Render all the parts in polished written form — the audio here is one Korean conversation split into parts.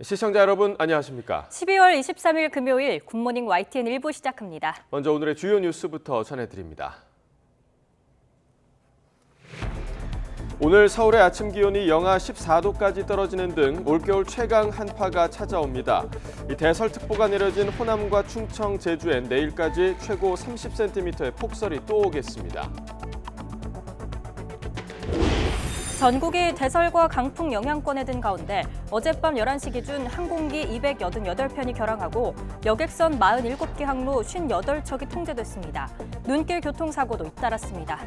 시청자 여러분 안녕하십니까? 12월 23일 금요일 굿모닝 YTN 1부 시작합니다. 먼저 오늘의 주요 뉴스부터 전해드립니다. 오늘 서울의 아침 기온이 영하 14도까지 떨어지는 등 올겨울 최강 한파가 찾아옵니다. 이 대설특보가 내려진 호남과 충청, 제주엔 내일까지 최고 30cm의 폭설이 또 오겠습니다. 전국이 대설과 강풍 영향권에 든 가운데 어젯밤 11시 기준 항공기 288편이 결항하고 여객선 47개 항로 58척이 통제됐습니다. 눈길 교통사고도 잇따랐습니다.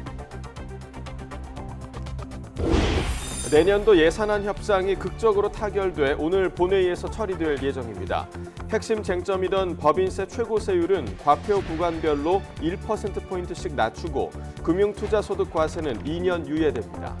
내년도 예산안 협상이 극적으로 타결돼 오늘 본회의에서 처리될 예정입니다. 핵심 쟁점이던 법인세 최고세율은 과표 구간별로 1%포인트씩 낮추고 금융투자소득 과세는 2년 유예됩니다.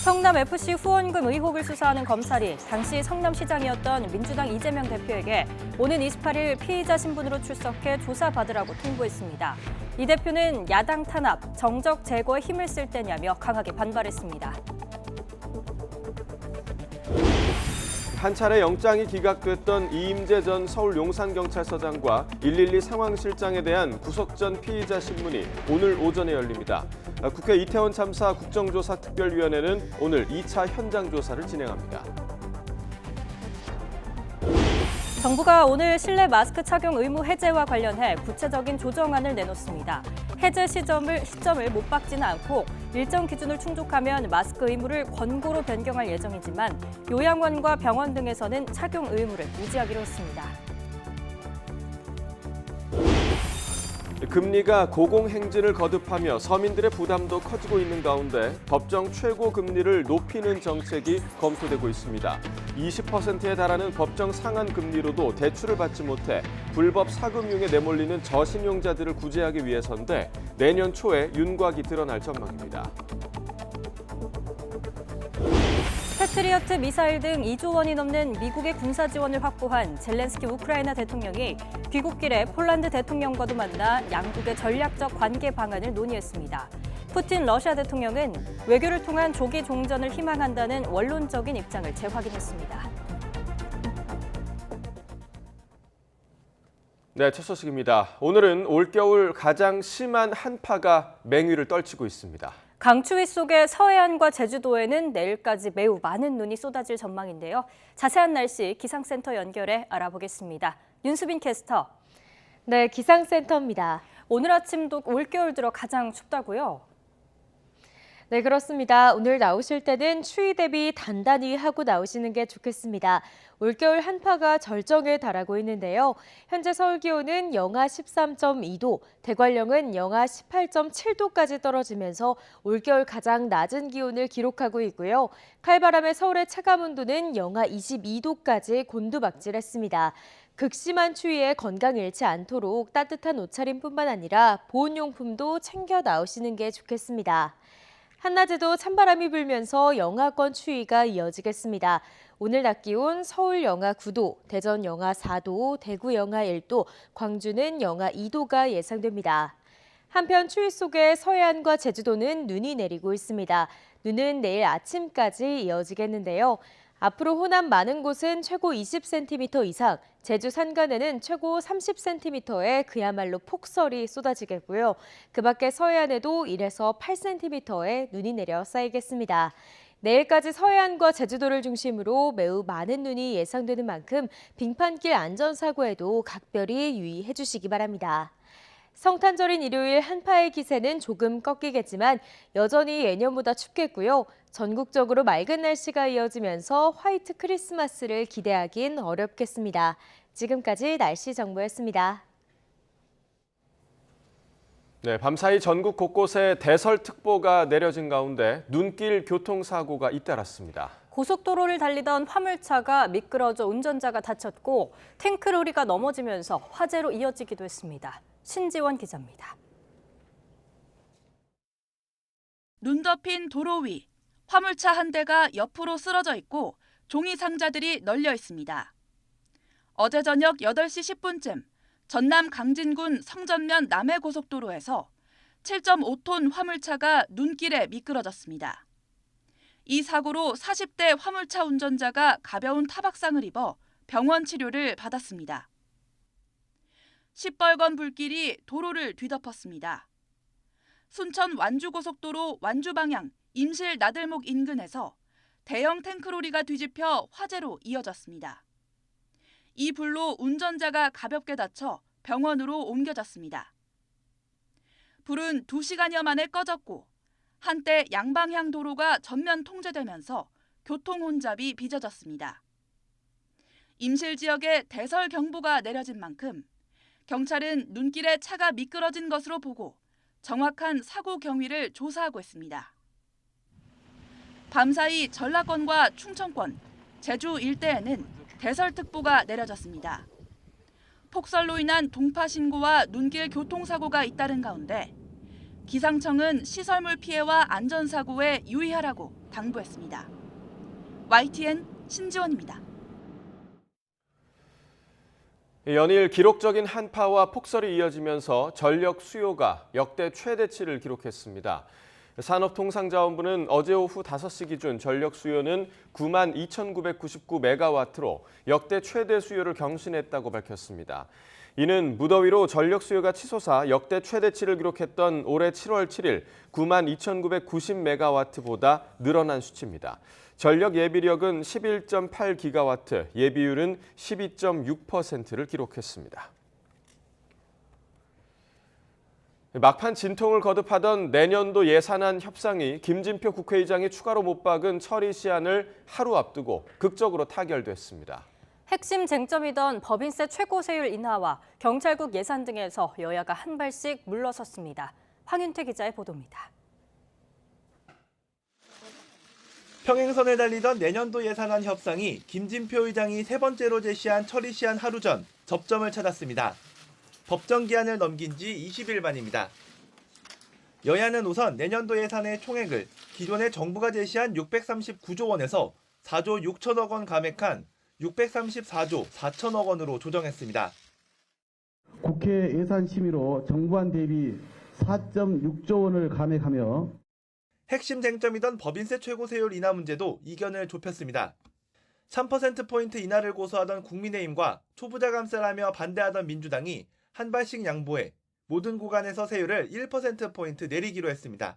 성남FC 후원금 의혹을 수사하는 검찰이 당시 성남시장이었던 민주당 이재명 대표에게 오는 28일 피의자 신분으로 출석해 조사받으라고 통보했습니다. 이 대표는 야당 탄압, 정적 제거에 힘을 쓸 때냐며 강하게 반발했습니다. 한 차례 영장이 기각됐던 이임재 전 서울 용산경찰서장과 112 상황실장에 대한 구속 전 피의자 신문이 오늘 오전에 열립니다. 국회 이태원 참사 국정조사 특별위원회는 오늘 2차 현장 조사를 진행합니다. 정부가 오늘 실내 마스크 착용 의무 해제와 관련해 구체적인 조정안을 내놓습니다. 해제 시점을 못 박지는 않고 일정 기준을 충족하면 마스크 의무를 권고로 변경할 예정이지만 요양원과 병원 등에서는 착용 의무를 유지하기로 했습니다. 금리가 고공행진을 거듭하며 서민들의 부담도 커지고 있는 가운데 법정 최고 금리를 높이는 정책이 검토되고 있습니다. 20%에 달하는 법정 상한 금리로도 대출을 받지 못해 불법 사금융에 내몰리는 저신용자들을 구제하기 위해서인데 내년 초에 윤곽이 드러날 전망입니다. 패트리어트 미사일 등 2조 원이 넘는 미국의 군사 지원을 확보한 젤렌스키 우크라이나 대통령이 귀국길에 폴란드 대통령과도 만나 양국의 전략적 관계 방안을 논의했습니다. 푸틴 러시아 대통령은 외교를 통한 조기 종전을 희망한다는 원론적인 입장을 재확인했습니다. 네, 첫 소식입니다. 오늘은 올겨울 가장 심한 한파가 맹위를 떨치고 있습니다. 강추위 속에 서해안과 제주도에는 내일까지 매우 많은 눈이 쏟아질 전망인데요. 자세한 날씨 기상센터 연결해 알아보겠습니다. 윤수빈 캐스터. 네, 기상센터입니다. 오늘 아침도 올겨울 들어 가장 춥다고요? 네, 그렇습니다. 오늘 나오실 때는 추위 대비 단단히 하고 나오시는 게 좋겠습니다. 올겨울 한파가 절정에 달하고 있는데요. 현재 서울 기온은 영하 13.2도, 대관령은 영하 18.7도까지 떨어지면서 올겨울 가장 낮은 기온을 기록하고 있고요. 칼바람에 서울의 체감온도는 영하 22도까지 곤두박질했습니다. 극심한 추위에 건강 잃지 않도록 따뜻한 옷차림뿐만 아니라 보온용품도 챙겨 나오시는 게 좋겠습니다. 한낮에도 찬바람이 불면서 영하권 추위가 이어지겠습니다. 오늘 낮 기온 서울 영하 9도, 대전 영하 4도, 대구 영하 1도, 광주는 영하 2도가 예상됩니다. 한편 추위 속에 서해안과 제주도는 눈이 내리고 있습니다. 눈은 내일 아침까지 이어지겠는데요. 앞으로 호남 많은 곳은 최고 20cm 이상, 제주 산간에는 최고 30cm의 그야말로 폭설이 쏟아지겠고요. 그 밖에 서해안에도 1에서 8cm의 눈이 내려 쌓이겠습니다. 내일까지 서해안과 제주도를 중심으로 매우 많은 눈이 예상되는 만큼 빙판길 안전사고에도 각별히 유의해 주시기 바랍니다. 성탄절인 일요일 한파의 기세는 조금 꺾이겠지만 여전히 예년보다 춥겠고요. 전국적으로 맑은 날씨가 이어지면서 화이트 크리스마스를 기대하긴 어렵겠습니다. 지금까지 날씨 정보였습니다. 네, 밤사이 전국 곳곳에 대설특보가 내려진 가운데 눈길 교통사고가 잇따랐습니다. 고속도로를 달리던 화물차가 미끄러져 운전자가 다쳤고 탱크로리가 넘어지면서 화재로 이어지기도 했습니다. 신지원 기자입니다. 눈 덮인 도로 위, 화물차 한 대가 옆으로 쓰러져 있고 종이 상자들이 널려 있습니다. 어제 저녁 8시 10분쯤 전남 강진군 성전면 남해고속도로에서 7.5톤 화물차가 눈길에 미끄러졌습니다. 이 사고로 40대 화물차 운전자가 가벼운 타박상을 입어 병원 치료를 받았습니다. 시뻘건 불길이 도로를 뒤덮었습니다. 순천 완주고속도로 완주 방향 임실 나들목 인근에서 대형 탱크로리가 뒤집혀 화재로 이어졌습니다. 이 불로 운전자가 가볍게 다쳐 병원으로 옮겨졌습니다. 불은 2시간여 만에 꺼졌고 한때 양방향 도로가 전면 통제되면서 교통 혼잡이 빚어졌습니다. 임실 지역에 대설 경보가 내려진 만큼 경찰은 눈길에 차가 미끄러진 것으로 보고 정확한 사고 경위를 조사하고 있습니다. 밤사이 전라권과 충청권, 제주 일대에는 대설특보가 내려졌습니다. 폭설로 인한 동파 신고와 눈길 교통사고가 잇따른 가운데 기상청은 시설물 피해와 안전사고에 유의하라고 당부했습니다. YTN 신지원입니다. 연일 기록적인 한파와 폭설이 이어지면서 전력 수요가 역대 최대치를 기록했습니다. 산업통상자원부는 어제 오후 5시 기준 전력 수요는 9만 2,999메가와트로 역대 최대 수요를 경신했다고 밝혔습니다. 이는 무더위로 전력 수요가 치솟아 역대 최대치를 기록했던 올해 7월 7일 9만 2,990메가와트보다 늘어난 수치입니다. 전력 예비력은 11.8기가와트, 예비율은 12.6%를 기록했습니다. 막판 진통을 거듭하던 내년도 예산안 협상이 김진표 국회의장이 추가로 못 박은 처리 시한을 하루 앞두고 극적으로 타결됐습니다. 핵심 쟁점이던 법인세 최고세율 인하와 경찰국 예산 등에서 여야가 한 발씩 물러섰습니다. 황윤태 기자의 보도입니다. 평행선을 달리던 내년도 예산안 협상이 김진표 의장이 세 번째로 제시한 처리 시한 하루 전 접점을 찾았습니다. 법정 기한을 넘긴 지 20일 만입니다. 여야는 우선 내년도 예산의 총액을 기존의 정부가 제시한 639조 원에서 4조 6천억 원 감액한 634조 4천억 원으로 조정했습니다. 국회 예산심의로 정부안 대비 4.6조 원을 감액하며 핵심 쟁점이던 법인세 최고세율 인하 문제도 이견을 좁혔습니다. 3%포인트 인하를 고수하던 국민의힘과 초부자 감세라며 반대하던 민주당이 한 발씩 양보해 모든 구간에서 세율을 1%포인트 내리기로 했습니다.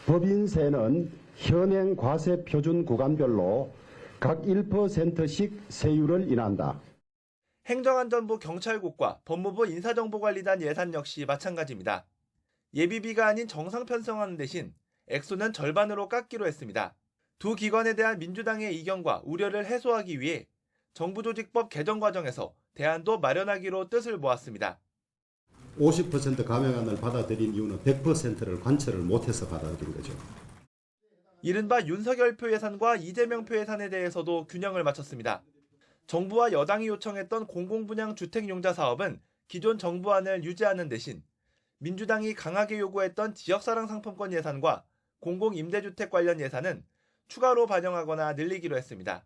법인세는 현행 과세 표준 구간별로 각 1%씩 세율을 인한다. 행정안전부 경찰국과 법무부 인사정보관리단 예산 역시 마찬가지입니다. 예비비가 아닌 정상 편성하는 대신 액수는 절반으로 깎기로 했습니다. 두 기관에 대한 민주당의 이견과 우려를 해소하기 위해 정부조직법 개정 과정에서 대안도 마련하기로 뜻을 모았습니다. 50% 감액안을 받아들인 이유는 100%를 관철을 못해서 받아들인 거죠. 이른바 윤석열 표 예산과 이재명 표 예산에 대해서도 균형을 맞췄습니다. 정부와 여당이 요청했던 공공분양 주택용자 사업은 기존 정부안을 유지하는 대신 민주당이 강하게 요구했던 지역사랑 상품권 예산과 공공임대주택 관련 예산은 추가로 반영하거나 늘리기로 했습니다.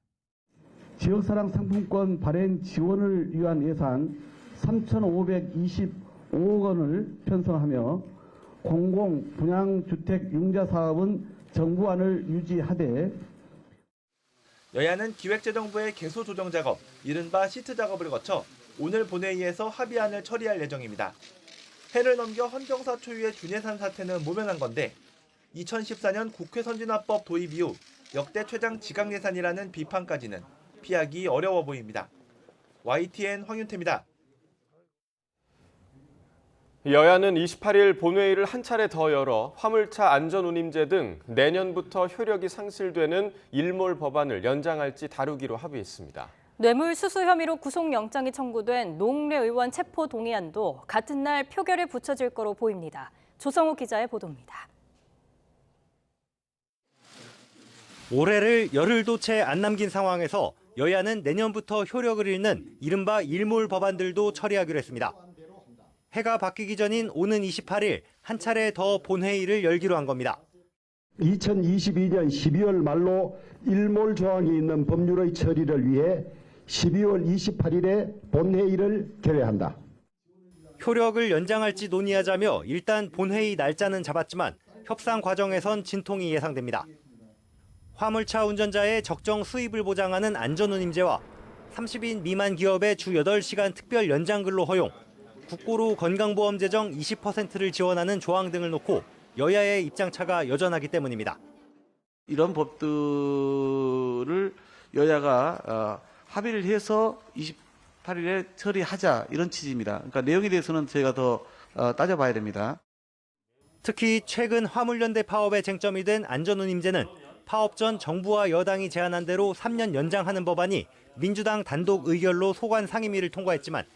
지역사랑 상품권 발행 지원을 위한 예산 3,525억 원을 편성하며 공공분양주택 융자 사업은 정부안을 유지하되 여야는 기획재정부의 개소 조정 작업, 이른바 시트 작업을 거쳐 오늘 본회의에서 합의안을 처리할 예정입니다. 해를 넘겨 헌정사 초유의 준예산 사태는 모면한 건데 2014년 국회 선진화법 도입 이후 역대 최장 지각 예산이라는 비판까지는 피하기 어려워 보입니다. YTN 황윤태입니다. 여야는 28일 본회의를 한 차례 더 열어 화물차 안전운임제 등 내년부터 효력이 상실되는 일몰 법안을 연장할지 다루기로 합의했습니다. 뇌물수수 혐의로 구속영장이 청구된 노웅래 의원 체포 동의안도 같은 날 표결에 붙여질 거로 보입니다. 조성우 기자의 보도입니다. 올해를 열흘도 채 안 남긴 상황에서 여야는 내년부터 효력을 잃는 이른바 일몰 법안들도 처리하기로 했습니다. 해가 바뀌기 전인 오는 28일 한 차례 더 본회의를 열기로 한 겁니다. 2022년 12월 말로 일몰 조항이 있는 법률의 처리를 위해 12월 28일에 본회의를 개회한다. 효력을 연장할지 논의하자며 일단 본회의 날짜는 잡았지만 협상 과정에선 진통이 예상됩니다. 화물차 운전자의 적정 수입을 보장하는 안전운임제와 30인 미만 기업의 주 8시간 특별 연장 근로 허용, 국고로 건강보험 재정 20%를 지원하는 조항 등을 놓고 여야의 입장차가 여전하기 때문입니다. 이런 법들을 여야가 합의를 해서 28일에 처리하자 이런 취지입니다. 그러니까 내용에 대해서는 저희가 더 따져봐야 됩니다. 특히 최근 화물연대 파업의 쟁점이 된 안전운임제는 파업 전 정부와 여당이 제안한 대로 3년 연장하는 법안이 민주당 단독 의결로 소관 상임위를 통과했지만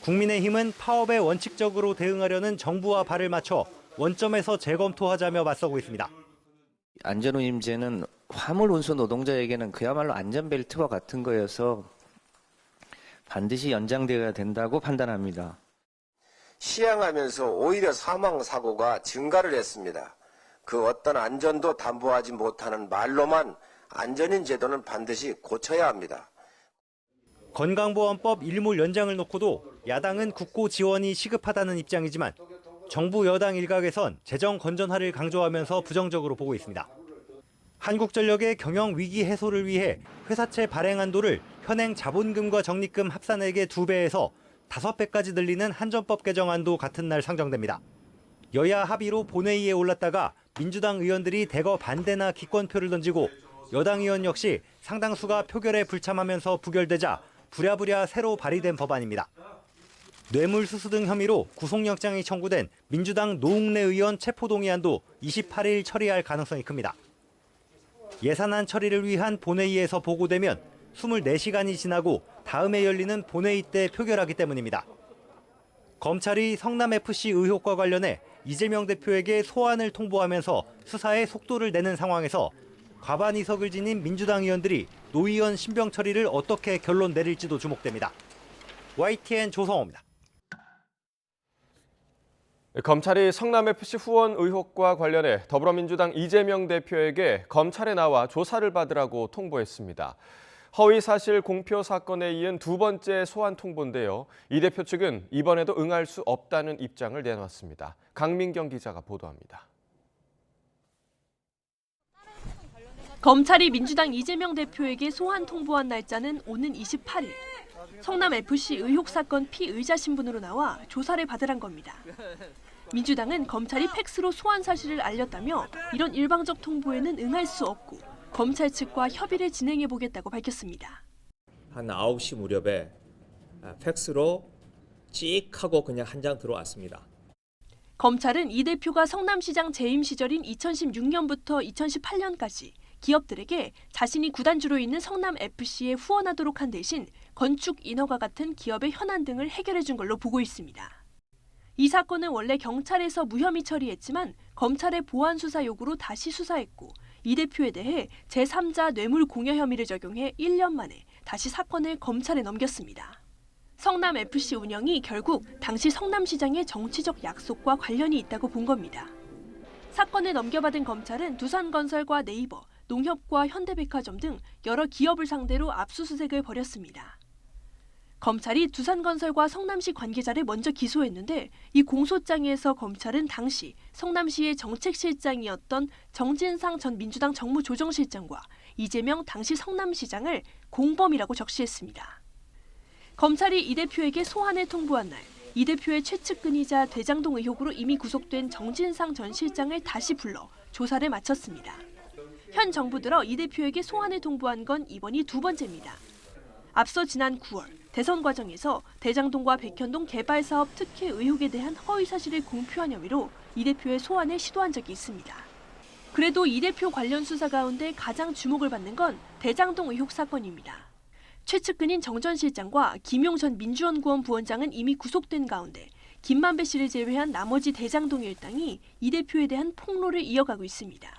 국민의힘은 파업에 원칙적으로 대응하려는 정부와 발을 맞춰 원점에서 재검토하자며 맞서고 있습니다. 안전운임제는 화물 운수 노동자에게는 그야말로 안전벨트와 같은 거여서 반드시 연장되어야 된다고 판단합니다. 시행하면서 오히려 사망사고가 증가를 했습니다. 그 어떤 안전도 담보하지 못하는 말로만 안전인 제도는 반드시 고쳐야 합니다. 건강보험법 일몰 연장을 놓고도 야당은 국고 지원이 시급하다는 입장이지만 정부 여당 일각에선 재정 건전화를 강조하면서 부정적으로 보고 있습니다. 한국전력의 경영 위기 해소를 위해 회사채 발행 한도를 현행 자본금과 적립금 합산액의 2배에서 5배까지 늘리는 한전법 개정안도 같은 날 상정됩니다. 여야 합의로 본회의에 올랐다가 민주당 의원들이 대거 반대나 기권표를 던지고 여당 의원 역시 상당수가 표결에 불참하면서 부결되자 부랴부랴 새로 발의된 법안입니다. 뇌물수수 등 혐의로 구속영장이 청구된 민주당 노웅래 의원 체포동의안도 28일 처리할 가능성이 큽니다. 예산안 처리를 위한 본회의에서 보고되면 24시간이 지나고 다음에 열리는 본회의 때 표결하기 때문입니다. 검찰이 성남FC 의혹과 관련해 이재명 대표에게 소환을 통보하면서 수사에 속도를 내는 상황에서 과반 의석을 지닌 민주당 의원들이 노 의원 신병 처리를 어떻게 결론 내릴지도 주목됩니다. YTN 조성호입니다. 검찰이 성남FC 후원 의혹과 관련해 더불어민주당 이재명 대표에게 검찰에 나와 조사를 받으라고 통보했습니다. 허위사실 공표 사건에 이은 두 번째 소환 통보인데요. 이 대표 측은 이번에도 응할 수 없다는 입장을 내놨습니다. 강민경 기자가 보도합니다. 검찰이 민주당 이재명 대표에게 소환 통보한 날짜는 오는 28일. 성남FC 의혹 사건 피의자 신분으로 나와 조사를 받으란 겁니다. 민주당은 검찰이 팩스로 소환 사실을 알렸다며 이런 일방적 통보에는 응할 수 없고 검찰 측과 협의를 진행해 보겠다고 밝혔습니다. 한 9시 무렵에 팩스로 찍 하고 그냥 한 장 들어왔습니다. 검찰은 이 대표가 성남시장 재임 시절인 2016년부터 2018년까지 기업들에게 자신이 구단주로 있는 성남FC에 후원하도록 한 대신 건축 인허가 같은 기업의 현안 등을 해결해 준 걸로 보고 있습니다. 이 사건은 원래 경찰에서 무혐의 처리했지만 검찰의 보완 수사 요구로 다시 수사했고 이 대표에 대해 제3자 뇌물 공여 혐의를 적용해 1년 만에 다시 사건을 검찰에 넘겼습니다. 성남FC 운영이 결국 당시 성남시장의 정치적 약속과 관련이 있다고 본 겁니다. 사건을 넘겨받은 검찰은 두산건설과 네이버, 농협과 현대백화점 등 여러 기업을 상대로 압수수색을 벌였습니다. 검찰이 두산건설과 성남시 관계자를 먼저 기소했는데 이 공소장에서 검찰은 당시 성남시의 정책실장이었던 정진상 전 민주당 정무조정실장과 이재명 당시 성남시장을 공범이라고 적시했습니다. 검찰이 이 대표에게 소환을 통보한 날, 이 대표의 최측근이자 대장동 의혹으로 이미 구속된 정진상 전 실장을 다시 불러 조사를 마쳤습니다. 현 정부 들어 이 대표에게 소환을 통보한 건 이번이 두 번째입니다. 앞서 지난 9월 대선 과정에서 대장동과 백현동 개발 사업 특혜 의혹에 대한 허위 사실을 공표한 혐의로 이 대표의 소환을 시도한 적이 있습니다. 그래도 이 대표 관련 수사 가운데 가장 주목을 받는 건 대장동 의혹 사건입니다. 최측근인 정 전 실장과 김용 전 민주연구원 부원장은 이미 구속된 가운데 김만배 씨를 제외한 나머지 대장동 일당이 이 대표에 대한 폭로를 이어가고 있습니다.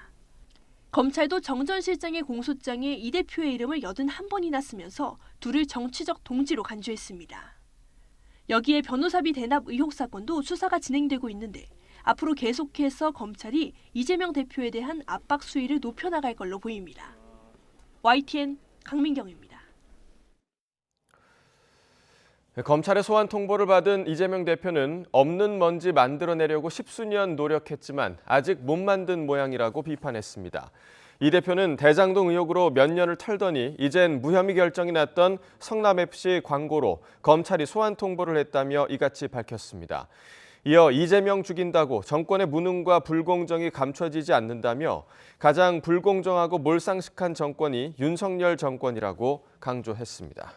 검찰도 정 전 실장의 공소장에 이 대표의 이름을 81번이나 쓰면서 둘을 정치적 동지로 간주했습니다. 여기에 변호사비 대납 의혹 사건도 수사가 진행되고 있는데 앞으로 계속해서 검찰이 이재명 대표에 대한 압박 수위를 높여나갈 걸로 보입니다. YTN 강민경입니다. 검찰의 소환 통보를 받은 이재명 대표는 없는 먼지 만들어내려고 십수년 노력했지만 아직 못 만든 모양이라고 비판했습니다. 이 대표는 대장동 의혹으로 몇 년을 털더니 이젠 무혐의 결정이 났던 성남FC 광고로 검찰이 소환 통보를 했다며 이같이 밝혔습니다. 이어 이재명 죽인다고 정권의 무능과 불공정이 감춰지지 않는다며 가장 불공정하고 몰상식한 정권이 윤석열 정권이라고 강조했습니다.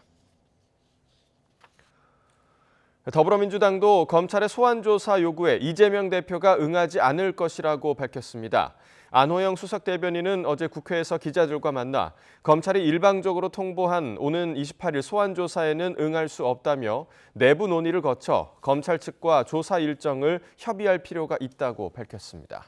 더불어민주당도 검찰의 소환조사 요구에 이재명 대표가 응하지 않을 것이라고 밝혔습니다. 안호영 수석 대변인은 어제 국회에서 기자들과 만나 검찰이 일방적으로 통보한 오는 28일 소환조사에는 응할 수 없다며 내부 논의를 거쳐 검찰 측과 조사 일정을 협의할 필요가 있다고 밝혔습니다.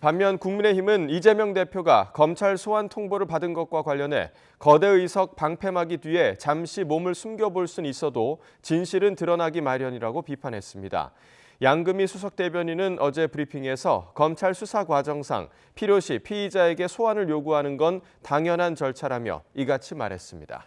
반면 국민의힘은 이재명 대표가 검찰 소환 통보를 받은 것과 관련해 거대 의석 방패막이 뒤에 잠시 몸을 숨겨볼 수는 있어도 진실은 드러나기 마련이라고 비판했습니다. 양금희 수석 대변인은 어제 브리핑에서 검찰 수사 과정상 필요시 피의자에게 소환을 요구하는 건 당연한 절차라며 이같이 말했습니다.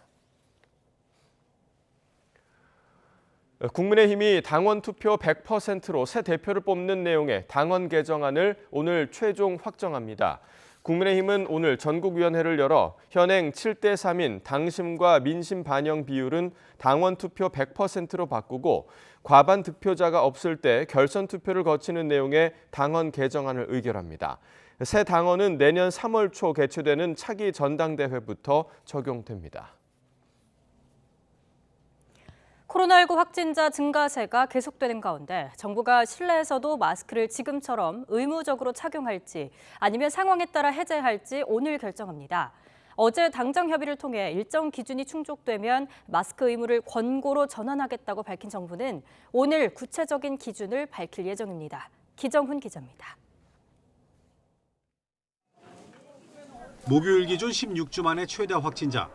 국민의힘이 당원 투표 100%로 새 대표를 뽑는 내용의 당원 개정안을 오늘 최종 확정합니다. 국민의힘은 오늘 전국위원회를 열어 현행 7대 3인 당심과 민심 반영 비율은 당원 투표 100%로 바꾸고 과반 득표자가 없을 때 결선 투표를 거치는 내용의 당원 개정안을 의결합니다. 새 당원은 내년 3월 초 개최되는 차기 전당대회부터 적용됩니다. 코로나19 확진자 증가세가 계속되는 가운데 정부가 실내에서도 마스크를 지금처럼 의무적으로 착용할지 아니면 상황에 따라 해제할지 오늘 결정합니다. 어제 당정 협의를 통해 일정 기준이 충족되면 마스크 의무를 권고로 전환하겠다고 밝힌 정부는 오늘 구체적인 기준을 밝힐 예정입니다. 기정훈 기자입니다. 목요일 기준 16주 만에 최다 확진자.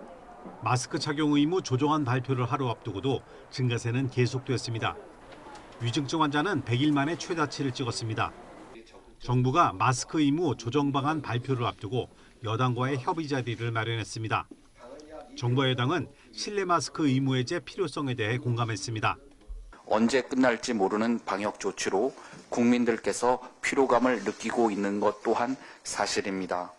마스크 착용 의무 조정안 발표를 하루 앞두고도 증가세는 계속됐습니다. 위중증 환자는 100일 만에 최다치를 찍었습니다. 정부가 마스크 의무 조정 방안 발표를 앞두고 여당과의 협의 자리를 마련했습니다. 정부와 여당은 실내 마스크 의무 해제 필요성에 대해 공감했습니다. 언제 끝날지 모르는 방역 조치로 국민들께서 피로감을 느끼고 있는 것 또한 사실입니다.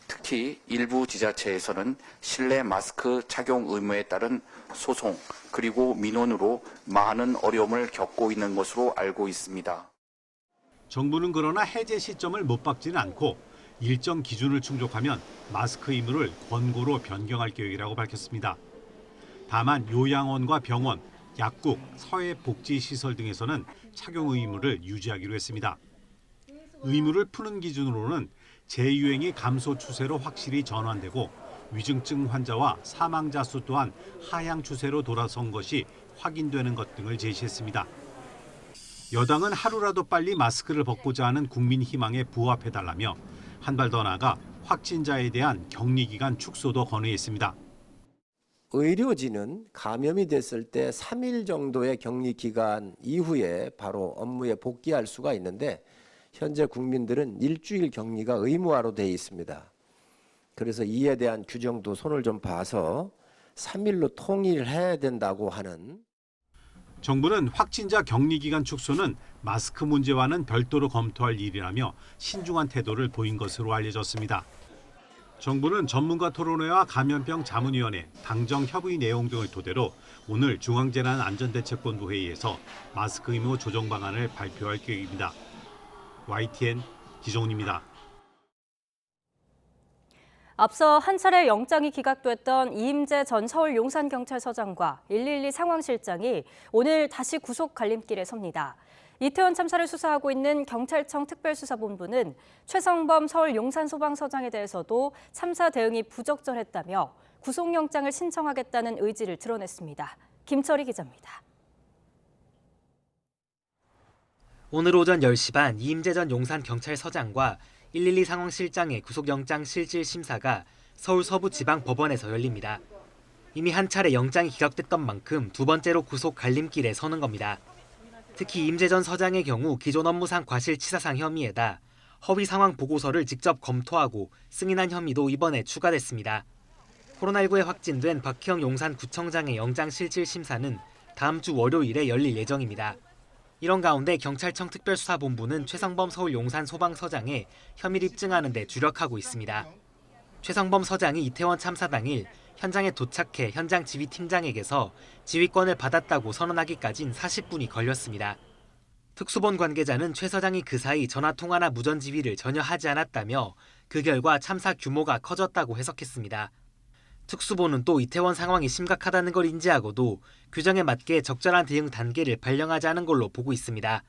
특히 일부 지자체에서는 실내 마스크 착용 의무에 따른 소송 그리고 민원으로 많은 어려움을 겪고 있는 것으로 알고 있습니다. 정부는 그러나 해제 시점을 못 박지는 않고 일정 기준을 충족하면 마스크 의무를 권고로 변경할 계획이라고 밝혔습니다. 다만 요양원과 병원, 약국, 사회복지시설 등에서는 착용 의무를 유지하기로 했습니다. 의무를 푸는 기준으로는 재유행이 감소 추세로 확실히 전환되고 위중증 환자와 사망자 수 또한 하향 추세로 돌아선 것이 확인되는 것 등을 제시했습니다. 여당은 하루라도 빨리 마스크를 벗고자 하는 국민 희망에 부합해달라며 한 발 더 나아가 확진자에 대한 격리기간 축소도 건의했습니다. 의료진은 감염이 됐을 때 3일 정도의 격리기간 이후에 바로 업무에 복귀할 수가 있는데 현재 국민들은 일주일 격리가 의무화로 되어 있습니다. 그래서 이에 대한 규정도 손을 좀 봐서 3일로 통일해야 된다고 하는. 정부는 확진자 격리기간 축소는 마스크 문제와는 별도로 검토할 일이라며 신중한 태도를 보인 것으로 알려졌습니다. 정부는 전문가 토론회와 감염병 자문위원회, 당정 협의 내용 등을 토대로 오늘 중앙재난안전대책본부 회의에서 마스크 의무 조정 방안을 발표할 계획입니다. YTN 기정훈입니다. 앞서 한 차례 영장이 기각됐던 이임재 전 서울 용산경찰서장과 112 상황실장이 오늘 다시 구속 갈림길에 섭니다. 이태원 참사를 수사하고 있는 경찰청 특별수사본부는 최성범 서울 용산소방서장에 대해서도 참사 대응이 부적절했다며 구속영장을 신청하겠다는 의지를 드러냈습니다. 김철희 기자입니다. 오늘 오전 10시 반 이임재 전 용산경찰서장과 112 상황실장의 구속영장 실질 심사가 서울 서부지방법원에서 열립니다. 이미 한 차례 영장이 기각됐던 만큼 두 번째로 구속 갈림길에 서는 겁니다. 특히 이임재 전 서장의 경우 기존 업무상 과실치사상 혐의에다 허위 상황 보고서를 직접 검토하고 승인한 혐의도 이번에 추가됐습니다. 코로나19에 확진된 박희영 용산구청장의 영장 실질 심사는 다음 주 월요일에 열릴 예정입니다. 이런 가운데 경찰청 특별수사본부는 최성범 서울 용산 소방서장의 혐의를 입증하는 데 주력하고 있습니다. 최성범 서장이 이태원 참사 당일 현장에 도착해 현장 지휘팀장에게서 지휘권을 받았다고 선언하기까진 40분이 걸렸습니다. 특수본 관계자는 최 서장이 그 사이 전화통화나 무전지휘를 전혀 하지 않았다며 그 결과 참사 규모가 커졌다고 해석했습니다. 특수본은 또 이태원 상황이 심각하다는 걸 인지하고도 규정에 맞게 적절한 대응 단계를 발령하지 않은 걸로 보고 있습니다.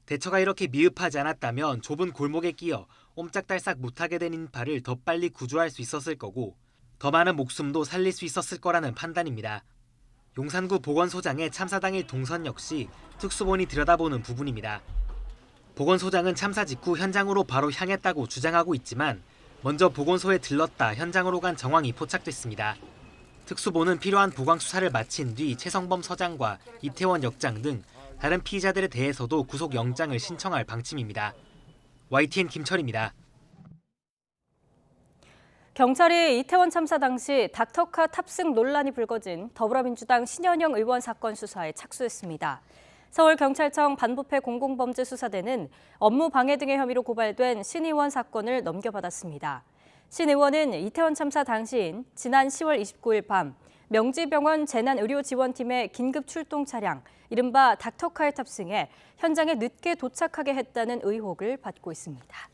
대처가 이렇게 미흡하지 않았다면 좁은 골목에 끼어 옴짝달싹 못하게 된 인파를 더 빨리 구조할 수 있었을 거고 더 많은 목숨도 살릴 수 있었을 거라는 판단입니다. 용산구 보건소장의 참사 당일 동선 역시 특수본이 들여다보는 부분입니다. 보건소장은 참사 직후 현장으로 바로 향했다고 주장하고 있지만 먼저 보건소에 들렀다 현장으로 간 정황이 포착됐습니다. 특수본은 필요한 보강 수사를 마친 뒤 최성범 서장과 이태원 역장 등 다른 피의자들에 대해서도 구속영장을 신청할 방침입니다. YTN 김철입니다. 경찰이 이태원 참사 당시 닥터카 탑승 논란이 불거진 더불어민주당 신현영 의원 사건 수사에 착수했습니다. 서울경찰청 반부패 공공범죄수사대는 업무 방해 등의 혐의로 고발된 신 의원 사건을 넘겨받았습니다. 신 의원은 이태원 참사 당시인 지난 10월 29일 밤 명지병원 재난의료지원팀의 긴급 출동 차량, 이른바 닥터카에 탑승해 현장에 늦게 도착하게 했다는 의혹을 받고 있습니다.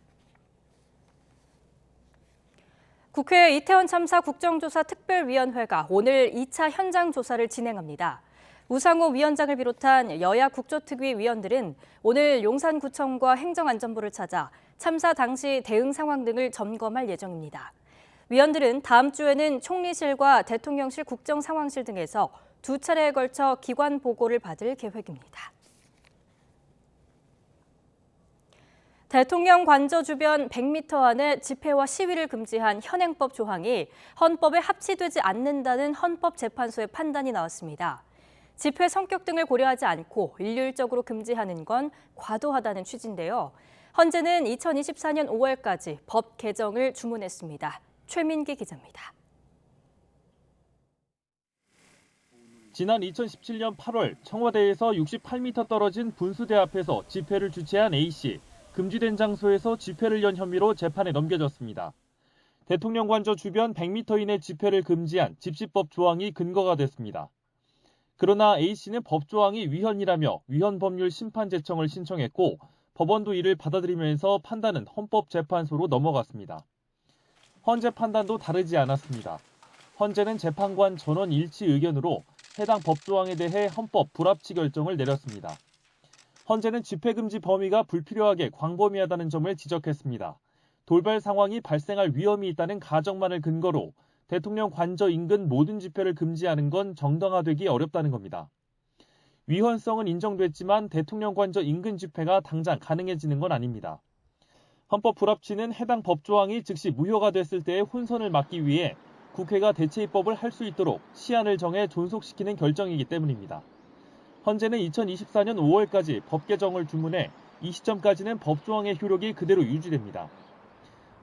국회 이태원 참사 국정조사 특별위원회가 오늘 2차 현장 조사를 진행합니다. 우상호 위원장을 비롯한 여야 국조특위 위원들은 오늘 용산구청과 행정안전부를 찾아 참사 당시 대응 상황 등을 점검할 예정입니다. 위원들은 다음 주에는 총리실과 대통령실 국정상황실 등에서 2차례에 걸쳐 기관 보고를 받을 계획입니다. 대통령 관저 주변 100m 안에 집회와 시위를 금지한 현행법 조항이 헌법에 합치되지 않는다는 헌법재판소의 판단이 나왔습니다. 집회 성격 등을 고려하지 않고 일률적으로 금지하는 건 과도하다는 취지인데요. 헌재는 2024년 5월까지 법 개정을 주문했습니다. 최민기 기자입니다. 지난 2017년 8월 청와대에서 68m 떨어진 분수대 앞에서 집회를 주최한 A씨. 금지된 장소에서 집회를 연 혐의로 재판에 넘겨졌습니다. 대통령 관저 주변 100m 이내 집회를 금지한 집시법 조항이 근거가 됐습니다. 그러나 A씨는 법 조항이 위헌이라며 위헌법률 심판 제청을 신청했고 법원도 이를 받아들이면서 판단은 헌법재판소로 넘어갔습니다. 헌재 판단도 다르지 않았습니다. 헌재는 재판관 전원 일치 의견으로 해당 법 조항에 대해 헌법 불합치 결정을 내렸습니다. 헌재는 집회 금지 범위가 불필요하게 광범위하다는 점을 지적했습니다. 돌발 상황이 발생할 위험이 있다는 가정만을 근거로 대통령 관저 인근 모든 집회를 금지하는 건 정당화되기 어렵다는 겁니다. 위헌성은 인정됐지만 대통령 관저 인근 집회가 당장 가능해지는 건 아닙니다. 헌법 불합치는 해당 법 조항이 즉시 무효가 됐을 때의 혼선을 막기 위해 국회가 대체 입법을 할 수 있도록 시한을 정해 존속시키는 결정이기 때문입니다. 헌재는 2024년 5월까지 법 개정을 주문해 이 시점까지는 법 조항의 효력이 그대로 유지됩니다.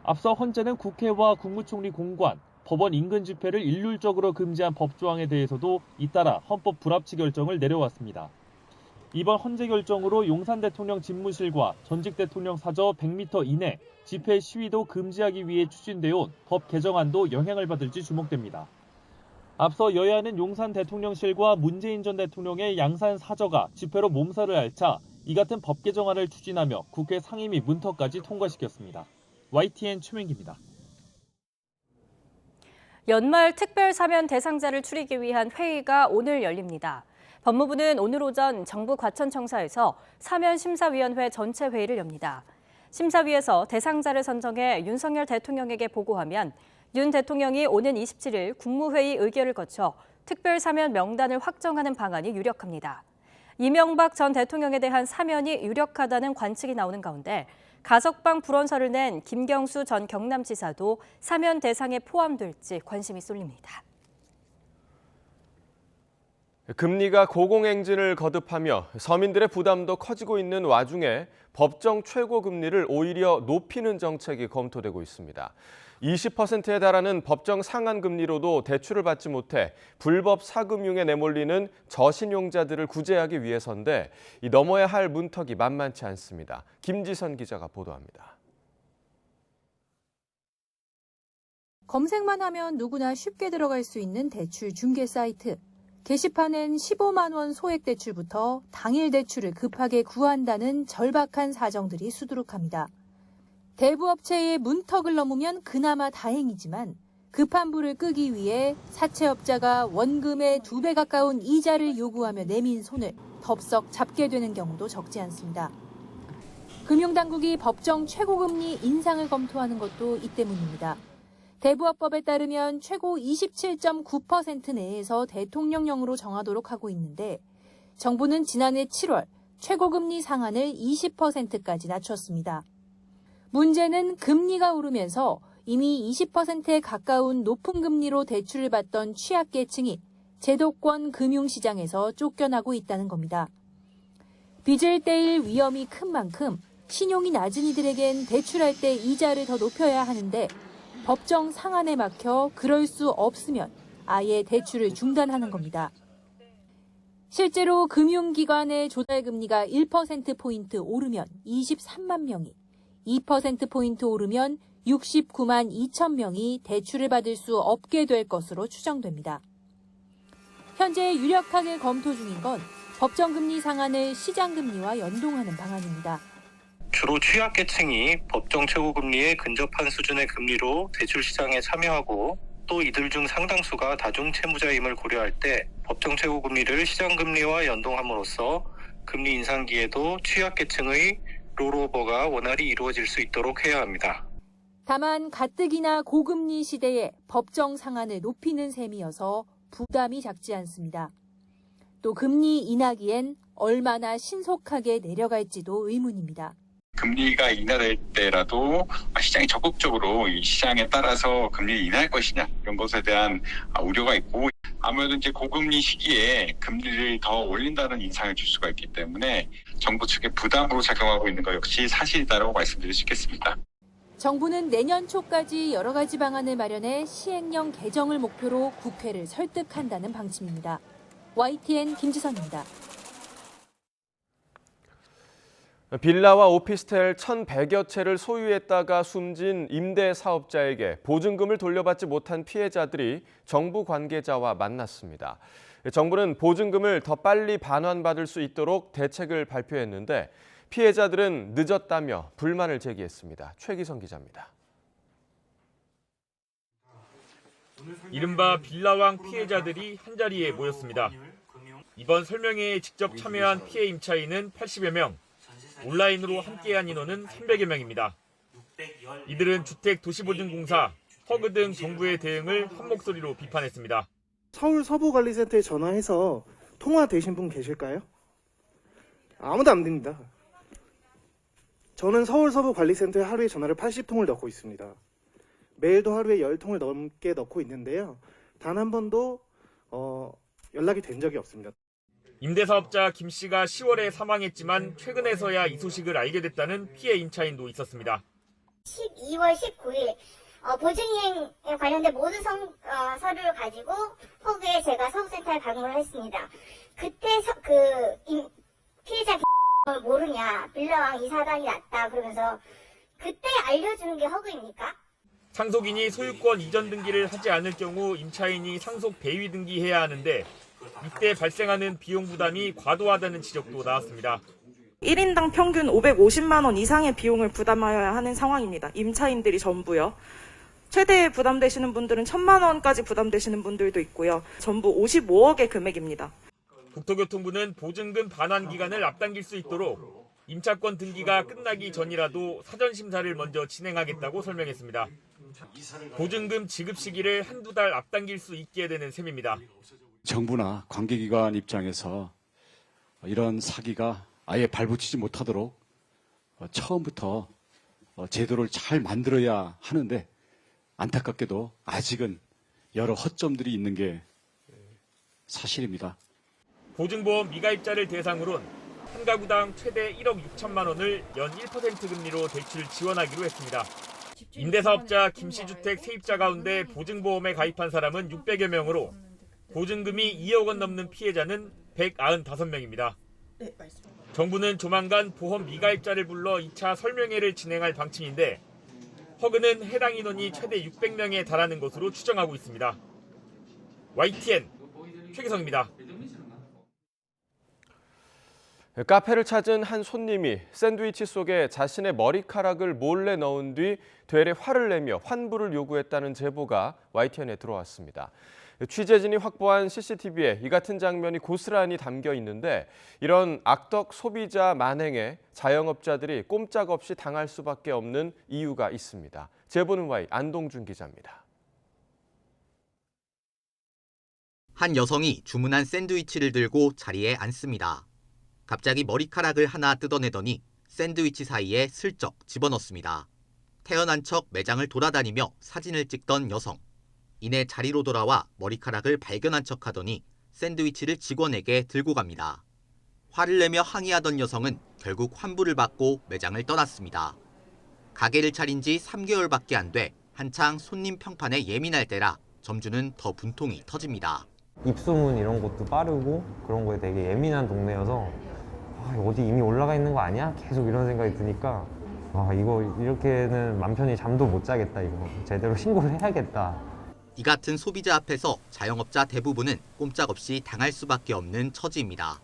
앞서 헌재는 국회와 국무총리 공관, 법원 인근 집회를 일률적으로 금지한 법 조항에 대해서도 잇따라 헌법 불합치 결정을 내려왔습니다. 이번 헌재 결정으로 용산 대통령 집무실과 전직 대통령 사저 100m 이내 집회 시위도 금지하기 위해 추진되어 온 법 개정안도 영향을 받을지 주목됩니다. 앞서 여야는 용산 대통령실과 문재인 전 대통령의 양산 사저가 집회로 몸살을 앓자 이 같은 법 개정안을 추진하며 국회 상임위 문턱까지 통과시켰습니다. YTN 최민기입니다. 연말 특별 사면 대상자를 추리기 위한 회의가 오늘 열립니다. 법무부는 오늘 오전 정부 과천청사에서 사면심사위원회 전체 회의를 엽니다. 심사위에서 대상자를 선정해 윤석열 대통령에게 보고하면 윤 대통령이 오는 27일 국무회의 의결을 거쳐 특별 사면 명단을 확정하는 방안이 유력합니다. 이명박 전 대통령에 대한 사면이 유력하다는 관측이 나오는 가운데 가석방 불원서를 낸 김경수 전 경남지사도 사면 대상에 포함될지 관심이 쏠립니다. 금리가 고공행진을 거듭하며 서민들의 부담도 커지고 있는 와중에 법정 최고금리를 오히려 높이는 정책이 검토되고 있습니다. 20%에 달하는 법정 상한 금리로도 대출을 받지 못해 불법 사금융에 내몰리는 저신용자들을 구제하기 위해서인데 이 넘어야 할 문턱이 만만치 않습니다. 김지선 기자가 보도합니다. 검색만 하면 누구나 쉽게 들어갈 수 있는 대출 중개 사이트. 게시판엔 15만 원 소액 대출부터 당일 대출을 급하게 구한다는 절박한 사정들이 수두룩합니다. 대부업체의 문턱을 넘으면 그나마 다행이지만 급한 불을 끄기 위해 사채업자가 원금의 2배 가까운 이자를 요구하며 내민 손을 덥석 잡게 되는 경우도 적지 않습니다. 금융당국이 법정 최고금리 인상을 검토하는 것도 이 때문입니다. 대부업법에 따르면 최고 27.9% 내에서 대통령령으로 정하도록 하고 있는데 정부는 지난해 7월 최고금리 상한을 20%까지 낮췄습니다. 문제는 금리가 오르면서 이미 20%에 가까운 높은 금리로 대출을 받던 취약계층이 제도권 금융시장에서 쫓겨나고 있다는 겁니다. 빚을 떼일 위험이 큰 만큼 신용이 낮은 이들에겐 대출할 때 이자를 더 높여야 하는데 법정 상한에 막혀 그럴 수 없으면 아예 대출을 중단하는 겁니다. 실제로 금융기관의 조달금리가 1%포인트 오르면 23만 명이, 2%포인트 오르면 69만 2천 명이 대출을 받을 수 없게 될 것으로 추정됩니다. 현재 유력하게 검토 중인 건 법정금리 상한을 시장금리와 연동하는 방안입니다. 주로 취약계층이 법정 최고금리에 근접한 수준의 금리로 대출 시장에 참여하고 또 이들 중 상당수가 다중채무자임을 고려할 때 법정 최고금리를 시장금리와 연동함으로써 금리 인상기에도 취약계층의 롤오버가 원활히 이루어질 수 있도록 해야 합니다. 다만 가뜩이나 고금리 시대에 법정 상한을 높이는 셈이어서 부담이 작지 않습니다. 또 금리 인하기엔 얼마나 신속하게 내려갈지도 의문입니다. 금리가 인하될 때라도 시장이 적극적으로 이 시장에 따라서 금리를 인하할 것이냐 이런 것에 대한 우려가 있고 아무래도 이제 고금리 시기에 금리를 더 올린다는 인상을 줄 수가 있기 때문에 정부 측의 부담으로 작용하고 있는 것 역시 사실이다라고 말씀드릴 수 있겠습니다. 정부는 내년 초까지 여러 가지 방안을 마련해 시행령 개정을 목표로 국회를 설득한다는 방침입니다. YTN 김지선입니다. 빌라와 오피스텔 1,100여 채를 소유했다가 숨진 임대 사업자에게 보증금을 돌려받지 못한 피해자들이 정부 관계자와 만났습니다. 정부는 보증금을 더 빨리 반환받을 수 있도록 대책을 발표했는데 피해자들은 늦었다며 불만을 제기했습니다. 최기성 기자입니다. 이른바 빌라왕 피해자들이 한자리에 모였습니다. 이번 설명회에 직접 참여한 피해 임차인은 80여 명, 온라인으로 함께한 인원은 300여 명입니다. 이들은 주택도시보증공사, 허그 등 정부의 대응을 한 목소리로 비판했습니다. 서울 서부관리센터에 전화해서 통화되신 분 계실까요? 아무도 안 됩니다. 저는 서울 서부관리센터에 하루에 전화를 80통을 넣고 있습니다. 매일도 하루에 10통을 넘게 넣고 있는데요. 단 한 번도 연락이 된 적이 없습니다. 임대사업자 김 씨가 10월에 사망했지만 최근에서야 이 소식을 알게 됐다는 피해 임차인도 있었습니다. 12월 19일 보증이행에 관련된 모든 서류를 가지고 허그에 제가 서구센터에 방문을 했습니다. 그때 피해자 모르냐, 빌라왕 이사단이 났다 그러면서 그때 알려주는 게 허그입니까? 상속인이 소유권 이전 등기를 하지 않을 경우 임차인이 상속 대위 등기해야 하는데 이때 발생하는 비용 부담이 과도하다는 지적도 나왔습니다. 1인당 평균 550만 원 이상의 비용을 부담하여야 하는 상황입니다. 임차인들이 전부요. 최대 부담되시는 분들은 1,000만 원까지 부담되시는 분들도 있고요. 전부 55억의 금액입니다. 국토교통부는 보증금 반환 기간을 앞당길 수 있도록 임차권 등기가 끝나기 전이라도 사전 심사를 먼저 진행하겠다고 설명했습니다. 보증금 지급 시기를 한두 달 앞당길 수 있게 되는 셈입니다. 정부나 관계기관 입장에서 이런 사기가 아예 발붙이지 못하도록 처음부터 제도를 잘 만들어야 하는데 안타깝게도 아직은 여러 허점들이 있는 게 사실입니다. 보증보험 미가입자를 대상으론 한 가구당 최대 1억 6천만 원을 연 1% 금리로 대출 지원하기로 했습니다. 임대사업자 김씨주택 세입자 가운데 보증보험에 가입한 사람은 600여 명으로 보증금이 2억 원 넘는 피해자는 195명입니다. 정부는 조만간 보험 미가입자를 불러 2차 설명회를 진행할 방침인데 허그는 해당 인원이 최대 600명에 달하는 것으로 추정하고 있습니다. YTN 최기성입니다. 카페를 찾은 한 손님이 샌드위치 속에 자신의 머리카락을 몰래 넣은 뒤 되레 화를 내며 환불을 요구했다는 제보가 YTN에 들어왔습니다. 취재진이 확보한 CCTV에 이 같은 장면이 고스란히 담겨 있는데 이런 악덕 소비자 만행에 자영업자들이 꼼짝없이 당할 수밖에 없는 이유가 있습니다. 제보는 Y 안동준 기자입니다. 한 여성이 주문한 샌드위치를 들고 자리에 앉습니다. 갑자기 머리카락을 하나 뜯어내더니 샌드위치 사이에 슬쩍 집어넣습니다. 태연한 척 매장을 돌아다니며 사진을 찍던 여성. 이내 자리로 돌아와 머리카락을 발견한 척하더니 샌드위치를 직원에게 들고 갑니다. 화를 내며 항의하던 여성은 결국 환불을 받고 매장을 떠났습니다. 가게를 차린 지 3개월밖에 안 돼 한창 손님 평판에 예민할 때라 점주는 더 분통이 터집니다. 입소문 이런 것도 빠르고 그런 거에 되게 예민한 동네여서 어디 이미 올라가 있는 거 아니야? 계속 이런 생각이 드니까 이거 이렇게는 맘 편히 잠도 못 자겠다. 이거 제대로 신고를 해야겠다. 이 같은 소비자 앞에서 자영업자 대부분은 꼼짝없이 당할 수밖에 없는 처지입니다.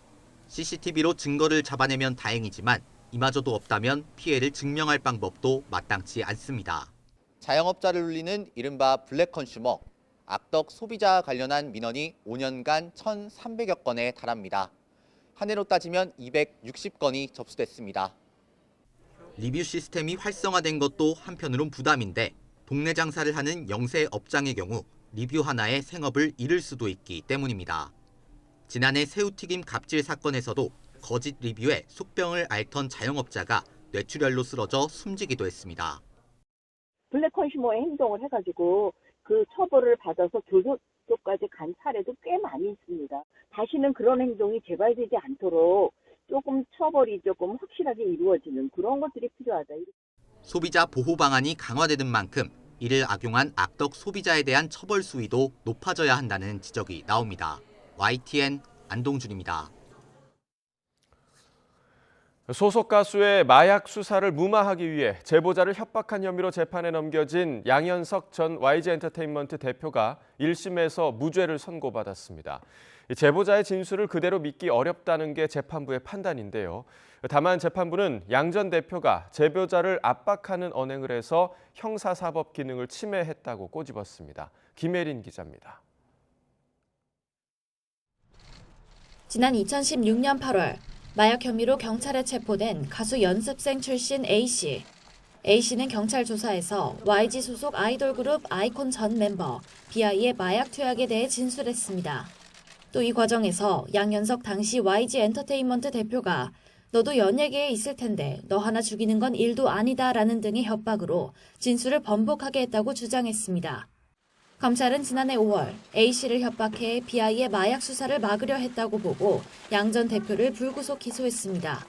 CCTV로 증거를 잡아내면 다행이지만 이마저도 없다면 피해를 증명할 방법도 마땅치 않습니다. 자영업자를 울리는 이른바 블랙 컨슈머, 악덕 소비자 관련한 민원이 5년간 1,300여 건에 달합니다. 한 해로 따지면 260건이 접수됐습니다. 리뷰 시스템이 활성화된 것도 한편으론 부담인데 동네 장사를 하는 영세 업장의 경우 리뷰 하나에 생업을 잃을 수도 있기 때문입니다. 지난해 새우튀김 갑질 사건에서도 거짓 리뷰에 속병을 앓던 자영업자가 뇌출혈로 쓰러져 숨지기도 했습니다. 블랙 컨슈머의 행동을 해가지고 그 처벌을 받아서 교도소까지 간 사례도 꽤 많이 있습니다. 다시는 그런 행동이 재발되지 않도록 조금 처벌이 조금 확실하게 이루어지는 그런 것들이 필요하다. 소비자 보호 방안이 강화되는 만큼 이를 악용한 악덕 소비자에 대한 처벌 수위도 높아져야 한다는 지적이 나옵니다. YTN 안동준입니다. 소속 가수의 마약 수사를 무마하기 위해 제보자를 협박한 혐의로 재판에 넘겨진 양현석 전 YG엔터테인먼트 대표가 1심에서 무죄를 선고받았습니다. 제보자의 진술을 그대로 믿기 어렵다는 게 재판부의 판단인데요. 다만 재판부는 양 전 대표가 제보자를 압박하는 언행을 해서 형사사법 기능을 침해했다고 꼬집었습니다. 김혜린 기자입니다. 지난 2016년 8월 마약 혐의로 경찰에 체포된 가수 연습생 출신 A씨. A씨는 경찰 조사에서 YG 소속 아이돌 그룹 아이콘 전 멤버 BI의 마약 투약에 대해 진술했습니다. 또 이 과정에서 양현석 당시 YG 엔터테인먼트 대표가 너도 연예계에 있을 텐데 너 하나 죽이는 건 일도 아니다라는 등의 협박으로 진술을 번복하게 했다고 주장했습니다. 검찰은 지난해 5월 A씨를 협박해 BI의 마약 수사를 막으려 했다고 보고 양 전 대표를 불구속 기소했습니다.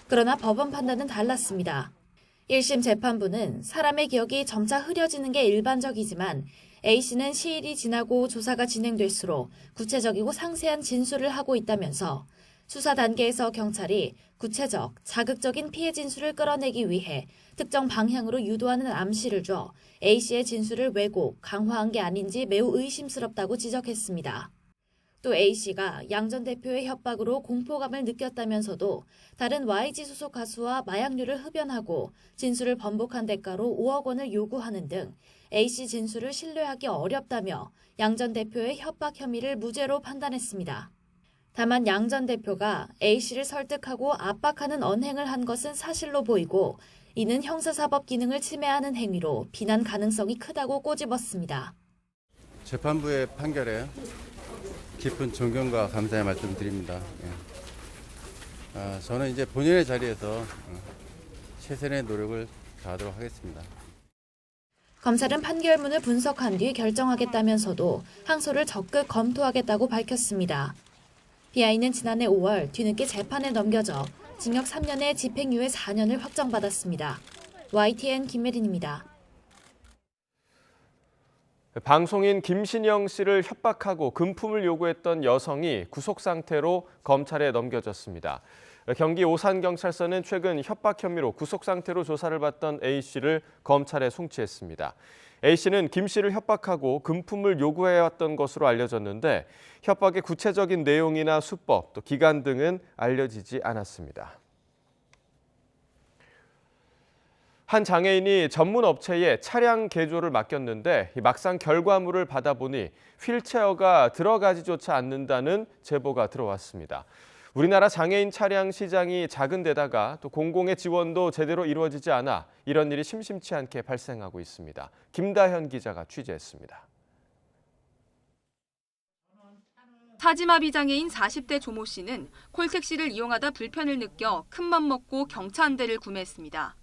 그러나 법원 판단은 달랐습니다. 1심 재판부는 사람의 기억이 점차 흐려지는 게 일반적이지만 A씨는 시일이 지나고 조사가 진행될수록 구체적이고 상세한 진술을 하고 있다면서 수사 단계에서 경찰이 구체적, 자극적인 피해 진술을 끌어내기 위해 특정 방향으로 유도하는 암시를 줘 A씨의 진술을 왜곡, 강화한 게 아닌지 매우 의심스럽다고 지적했습니다. 또 A씨가 양 전 대표의 협박으로 공포감을 느꼈다면서도 다른 YG 소속 가수와 마약류를 흡연하고 진술을 번복한 대가로 5억 원을 요구하는 등 A씨 진술을 신뢰하기 어렵다며 양 전 대표의 협박 혐의를 무죄로 판단했습니다. 다만 양 전 대표가 A씨를 설득하고 압박하는 언행을 한 것은 사실로 보이고 이는 형사사법 기능을 침해하는 행위로 비난 가능성이 크다고 꼬집었습니다. 재판부의 판결에 깊은 존경과 감사의 말씀드립니다. 저는 이제 본인의 자리에서 최선의 노력을 다하도록 하겠습니다. 검찰은 판결문을 분석한 뒤 결정하겠다면서도 항소를 적극 검토하겠다고 밝혔습니다. BI는 지난해 5월 뒤늦게 재판에 넘겨져 징역 3년에 집행유예 4년을 확정받았습니다. YTN 김혜린입니다. 방송인 김신영 씨를 협박하고 금품을 요구했던 여성이 구속 상태로 검찰에 넘겨졌습니다. 경기 오산경찰서는 최근 협박 혐의로 구속 상태로 조사를 받던 A 씨를 검찰에 송치했습니다. A 씨는 김 씨를 협박하고 금품을 요구해왔던 것으로 알려졌는데 협박의 구체적인 내용이나 수법, 또 기간 등은 알려지지 않았습니다. 한 장애인이 전문 업체에 차량 개조를 맡겼는데 막상 결과물을 받아보니 휠체어가 들어가지조차 않는다는 제보가 들어왔습니다. 우리나라 장애인 차량 시장이 작은 데다가 또 공공의 지원도 제대로 이루어지지 않아 이런 일이 심심치 않게 발생하고 있습니다. 김다현 기자가 취재했습니다. 사지마비 장애인 40대 조모 씨는 콜택시를 이용하다 불편을 느껴 큰맘 먹고 경차 한 대를 구매했습니다.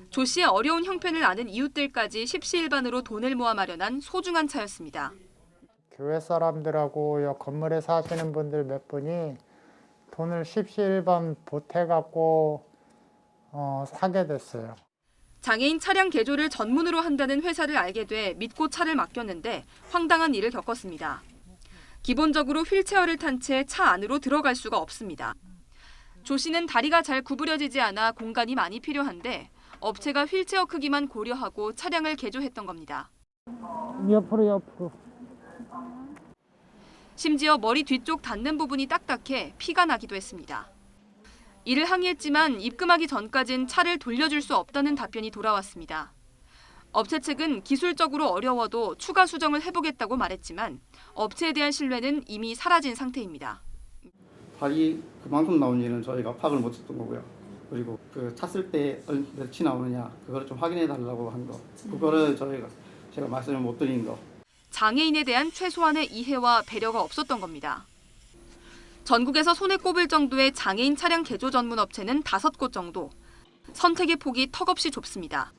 조 씨의 어려운 형편을 아는 이웃들까지 십시일반으로 돈을 모아 마련한 소중한 차였습니다. 교회 사람들하고 건물에 사시는 분들 몇 분이 돈을 십시일반 보태갖고 사게 됐어요. 장애인 차량 개조를 전문으로 한다는 회사를 알게 돼 믿고 차를 맡겼는데 황당한 일을 겪었습니다. 기본적으로 휠체어를 탄 채 차 안으로 들어갈 수가 없습니다. 조 씨는 다리가 잘 구부려지지 않아 공간이 많이 필요한데 업체가 휠체어 크기만 고려하고 차량을 개조했던 겁니다. 옆으로. 심지어 머리 뒤쪽 닿는 부분이 딱딱해 피가 나기도 했습니다. 이를 항의했지만 입금하기 전까진 차를 돌려줄 수 없다는 답변이 돌아왔습니다. 업체 측은 기술적으로 어려워도 추가 수정을 해보겠다고 말했지만 업체에 대한 신뢰는 이미 사라진 상태입니다. 다리 그만큼 나온 일은 저희가 파악을 못했던 거고요. 그리고 그 탔을 때 몇이 나오느냐 그거를 좀 확인해 달라고 한 거. 그거를 제가 말씀을 못 드린 거. 장애인에 대한 최소한의 이해와 배려가 없었던 겁니다. 전국에서 손에 꼽을 정도의 장애인 차량 개조 전문 업체는 5곳 정도. 선택의 폭이 턱없이 좁습니다.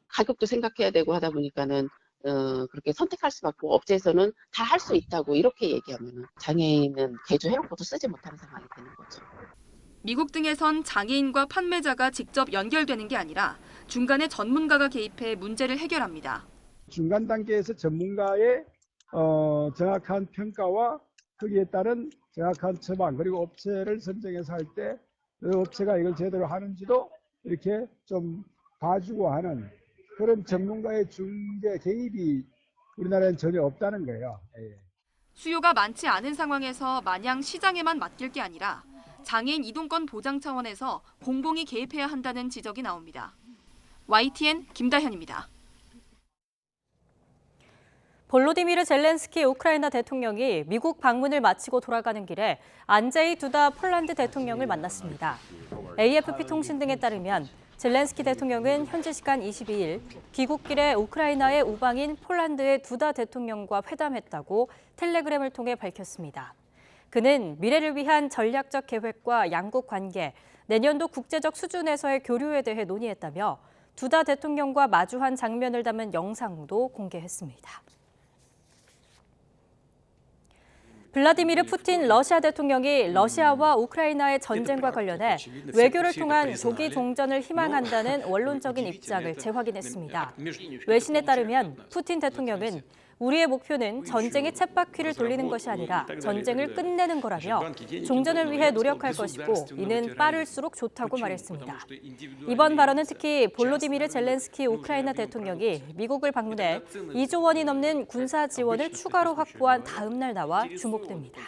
가격도 생각해야 되고 하다 보니까는 그렇게 선택할 수밖에 없고 업체에서는 다 할 수 있다고 이렇게 얘기하면 장애인은 개조해놓고도 쓰지 못하는 상황이 되는 거죠. 미국 등에선 장애인과 판매자가 직접 연결되는 게 아니라 중간에 전문가가 개입해 문제를 해결합니다. 중간 단계에서 전문가의 정확한 평가와 거기에 따른 정확한 처방 그리고 업체를 선정해서 할 때 그 업체가 이걸 제대로 하는지도 이렇게 좀 봐주고 하는 그런 전문가의 중개 개입이 우리나라에는 전혀 없다는 거예요. 수요가 많지 않은 상황에서 마냥 시장에만 맡길 게 아니라 장애인 이동권 보장 차원에서 공공이 개입해야 한다는 지적이 나옵니다. YTN 김다현입니다. 볼로디미르 젤렌스키 우크라이나 대통령이 미국 방문을 마치고 돌아가는 길에 안제이 두다 폴란드 대통령을 만났습니다. AFP 통신 등에 따르면 젤렌스키 대통령은 현지 시간 22일 귀국길에 우크라이나의 우방인 폴란드의 두다 대통령과 회담했다고 텔레그램을 통해 밝혔습니다. 그는 미래를 위한 전략적 계획과 양국 관계, 내년도 국제적 수준에서의 교류에 대해 논의했다며 두다 대통령과 마주한 장면을 담은 영상도 공개했습니다. 블라디미르 푸틴 러시아 대통령이 러시아와 우크라이나의 전쟁과 관련해 외교를 통한 조기 종전을 희망한다는 원론적인 입장을 재확인했습니다. 외신에 따르면 푸틴 대통령은 우리의 목표는 전쟁의 쳇바퀴를 돌리는 것이 아니라 전쟁을 끝내는 거라며 종전을 위해 노력할 것이고 이는 빠를수록 좋다고 말했습니다. 이번 발언은 특히 볼로디미르 젤렌스키 우크라이나 대통령이 미국을 방문해 2조 원이 넘는 군사 지원을 추가로 확보한 다음 날 나와 주목됩니다.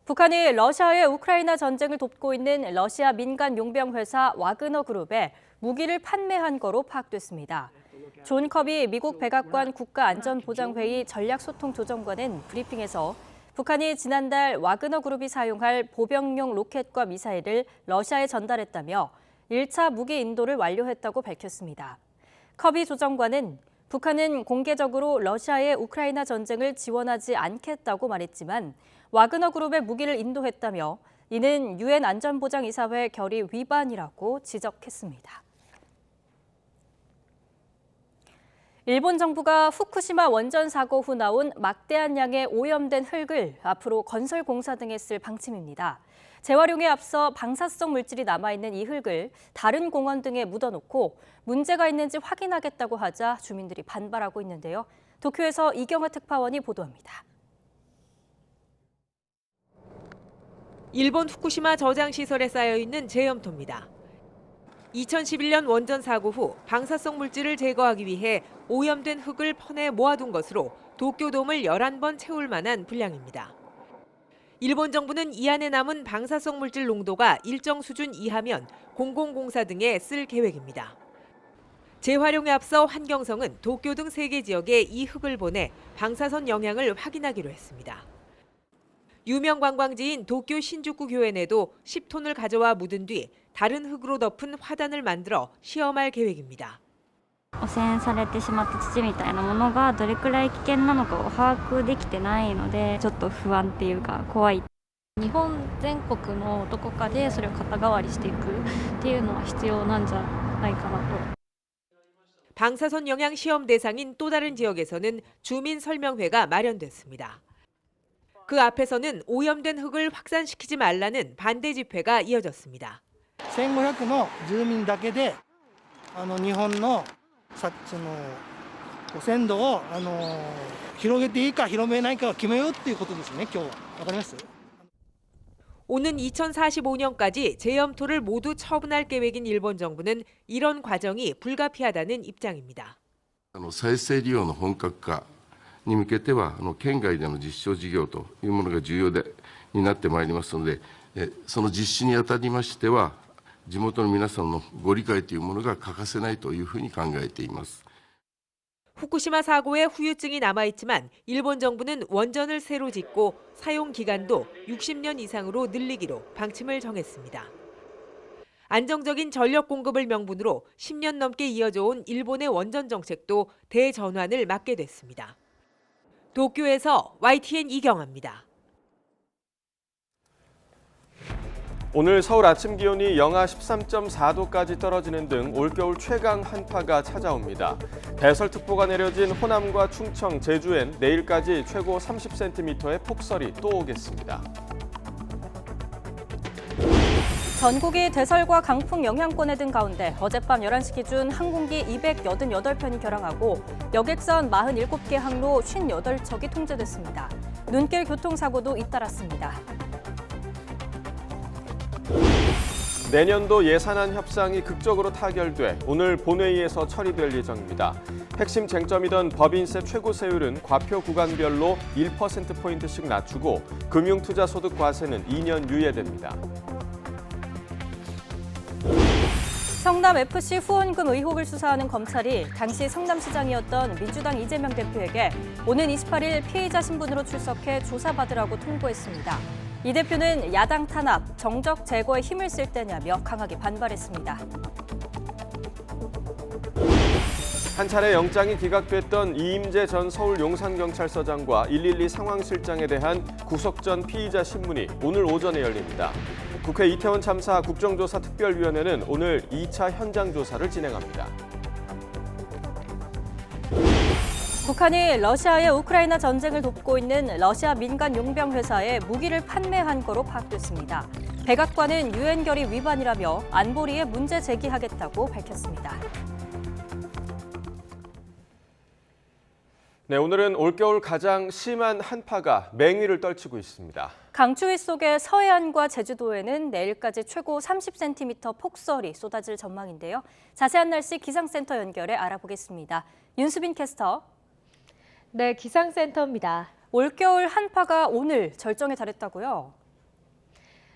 북한이 러시아의 우크라이나 전쟁을 돕고 있는 러시아 민간 용병 회사 와그너 그룹에 무기를 판매한 거로 파악됐습니다. 존 커비 미국 백악관 국가안전보장회의 전략소통조정관은 브리핑에서 북한이 지난달 와그너 그룹이 사용할 보병용 로켓과 미사일을 러시아에 전달했다며 1차 무기 인도를 완료했다고 밝혔습니다. 커비 조정관은 북한은 공개적으로 러시아의 우크라이나 전쟁을 지원하지 않겠다고 말했지만 와그너 그룹의 무기를 인도했다며 이는 유엔 안전보장이사회 결의 위반이라고 지적했습니다. 일본 정부가 후쿠시마 원전 사고 후 나온 막대한 양의 오염된 흙을 앞으로 건설 공사 등에 쓸 방침입니다. 재활용에 앞서 방사성 물질이 남아있는 이 흙을 다른 공원 등에 묻어놓고 문제가 있는지 확인하겠다고 하자 주민들이 반발하고 있는데요. 도쿄에서 이경화 특파원이 보도합니다. 일본 후쿠시마 저장시설에 쌓여있는 제염토입니다. 2011년 원전 사고 후 방사성 물질을 제거하기 위해 오염된 흙을 퍼내 모아둔 것으로 도쿄돔을 11번 채울 만한 분량입니다. 일본 정부는 이 안에 남은 방사성 물질 농도가 일정 수준 이하면 공공공사 등에 쓸 계획입니다. 재활용에 앞서 환경성은 도쿄 등 3개 지역에 이 흙을 보내 방사선 영향을 확인하기로 했습니다. 유명 관광지인 도쿄 신주쿠 교엔에도 10톤을 가져와 묻은 뒤 다른 흙으로 덮은 화단을 만들어 시험할 계획입니다. 汚染されてしまった土みたいなものがどれくらい危険なのかを把握できてないので、ちょっと不安っていうか怖い。日本全国のどこかでそれを肩代わりしていくっていうのは必要なんじゃないかなと。 방사선 영향 시험 대상인 또 다른 지역에서는 주민 설명회가 마련됐습니다. 그 앞에서는 오염된 흙을 확산시키지 말라는 반대 집회가 이어졌습니다. 1500の住民だけで日本の汚染度を広げていいか広めないかを決めようっていうことですね。今日はわかります? 오는 2045년까지 제염토를 모두 처분할 계획인 일본 정부는 이런 과정이 불가피하다는 입장입니다. 再生利用の本格化に向けては県外での実証事業というものが重要になってまいりますので、その実施にあたりましては地元の皆さんのご理解というものが欠かせないというふうに考えています。 후쿠시마 사고에 후유증이 남아있지만 일본 정부는 원전을 새로 짓고 사용 기간도 60년 이상으로 늘리기로 방침을 정했습니다. 안정적인 전력 공급을 명분으로 10년 넘게 이어져 온 일본의 원전 정책도 대전환을 맞게 됐습니다. 도쿄에서 YTN 이경아입니다. 오늘 서울 아침 기온이 영하 13.4도까지 떨어지는 등 올겨울 최강 한파가 찾아옵니다. 대설특보가 내려진 호남과 충청, 제주엔 내일까지 최고 30cm의 폭설이 또 오겠습니다. 전국이 대설과 강풍 영향권에 든 가운데 어젯밤 11시 기준 항공기 288편이 결항하고 여객선 47개 항로 58척이 통제됐습니다. 눈길 교통사고도 잇따랐습니다. 내년도 예산안 협상이 극적으로 타결돼 오늘 본회의에서 처리될 예정입니다. 핵심 쟁점이던 법인세 최고세율은 과표 구간별로 1%포인트씩 낮추고 금융투자소득 과세는 2년 유예됩니다. 성남FC 후원금 의혹을 수사하는 검찰이 당시 성남시장이었던 민주당 이재명 대표에게 오는 28일 피의자 신분으로 출석해 조사받으라고 통보했습니다. 이 대표는 야당 탄압, 정적 제거에 힘을 쓸 때냐며 강하게 반발했습니다. 한 차례 영장이 기각됐던 이임재 전 서울 용산경찰서장과 112 상황실장에 대한 구속 전 피의자 신문이 오늘 오전에 열립니다. 국회 이태원 참사 국정조사 특별위원회는 오늘 2차 현장 조사를 진행합니다. 북한이 러시아의 우크라이나 전쟁을 돕고 있는 러시아 민간 용병 회사에 무기를 판매한 거로 파악됐습니다. 백악관은 유엔 결의 위반이라며 안보리에 문제 제기하겠다고 밝혔습니다. 네, 오늘은 올겨울 가장 심한 한파가 맹위를 떨치고 있습니다. 강추위 속에 서해안과 제주도에는 내일까지 최고 30cm 폭설이 쏟아질 전망인데요. 자세한 날씨 기상센터 연결해 알아보겠습니다. 윤수빈 캐스터. 네, 기상센터입니다. 올겨울 한파가 오늘 절정에 달했다고요?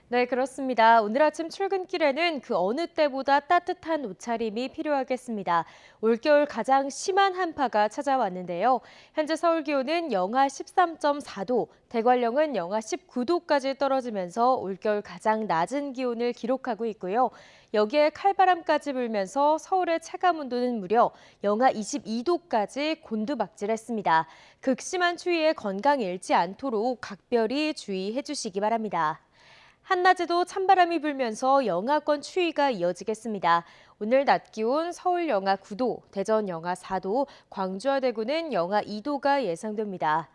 네, 그렇습니다. 오늘 아침 출근길에는 그 어느 때보다 따뜻한 옷차림이 필요하겠습니다. 올겨울 가장 심한 한파가 찾아왔는데요. 현재 서울 기온은 영하 13.4도, 대관령은 영하 19도까지 떨어지면서 올겨울 가장 낮은 기온을 기록하고 있고요. 여기에 칼바람까지 불면서 서울의 체감 온도는 무려 영하 22도까지 곤두박질했습니다. 극심한 추위에 건강 잃지 않도록 각별히 주의해 주시기 바랍니다. 한낮에도 찬바람이 불면서 영하권 추위가 이어지겠습니다. 오늘 낮 기온 서울 영하 9도, 대전 영하 4도, 광주와 대구는 영하 2도가 예상됩니다.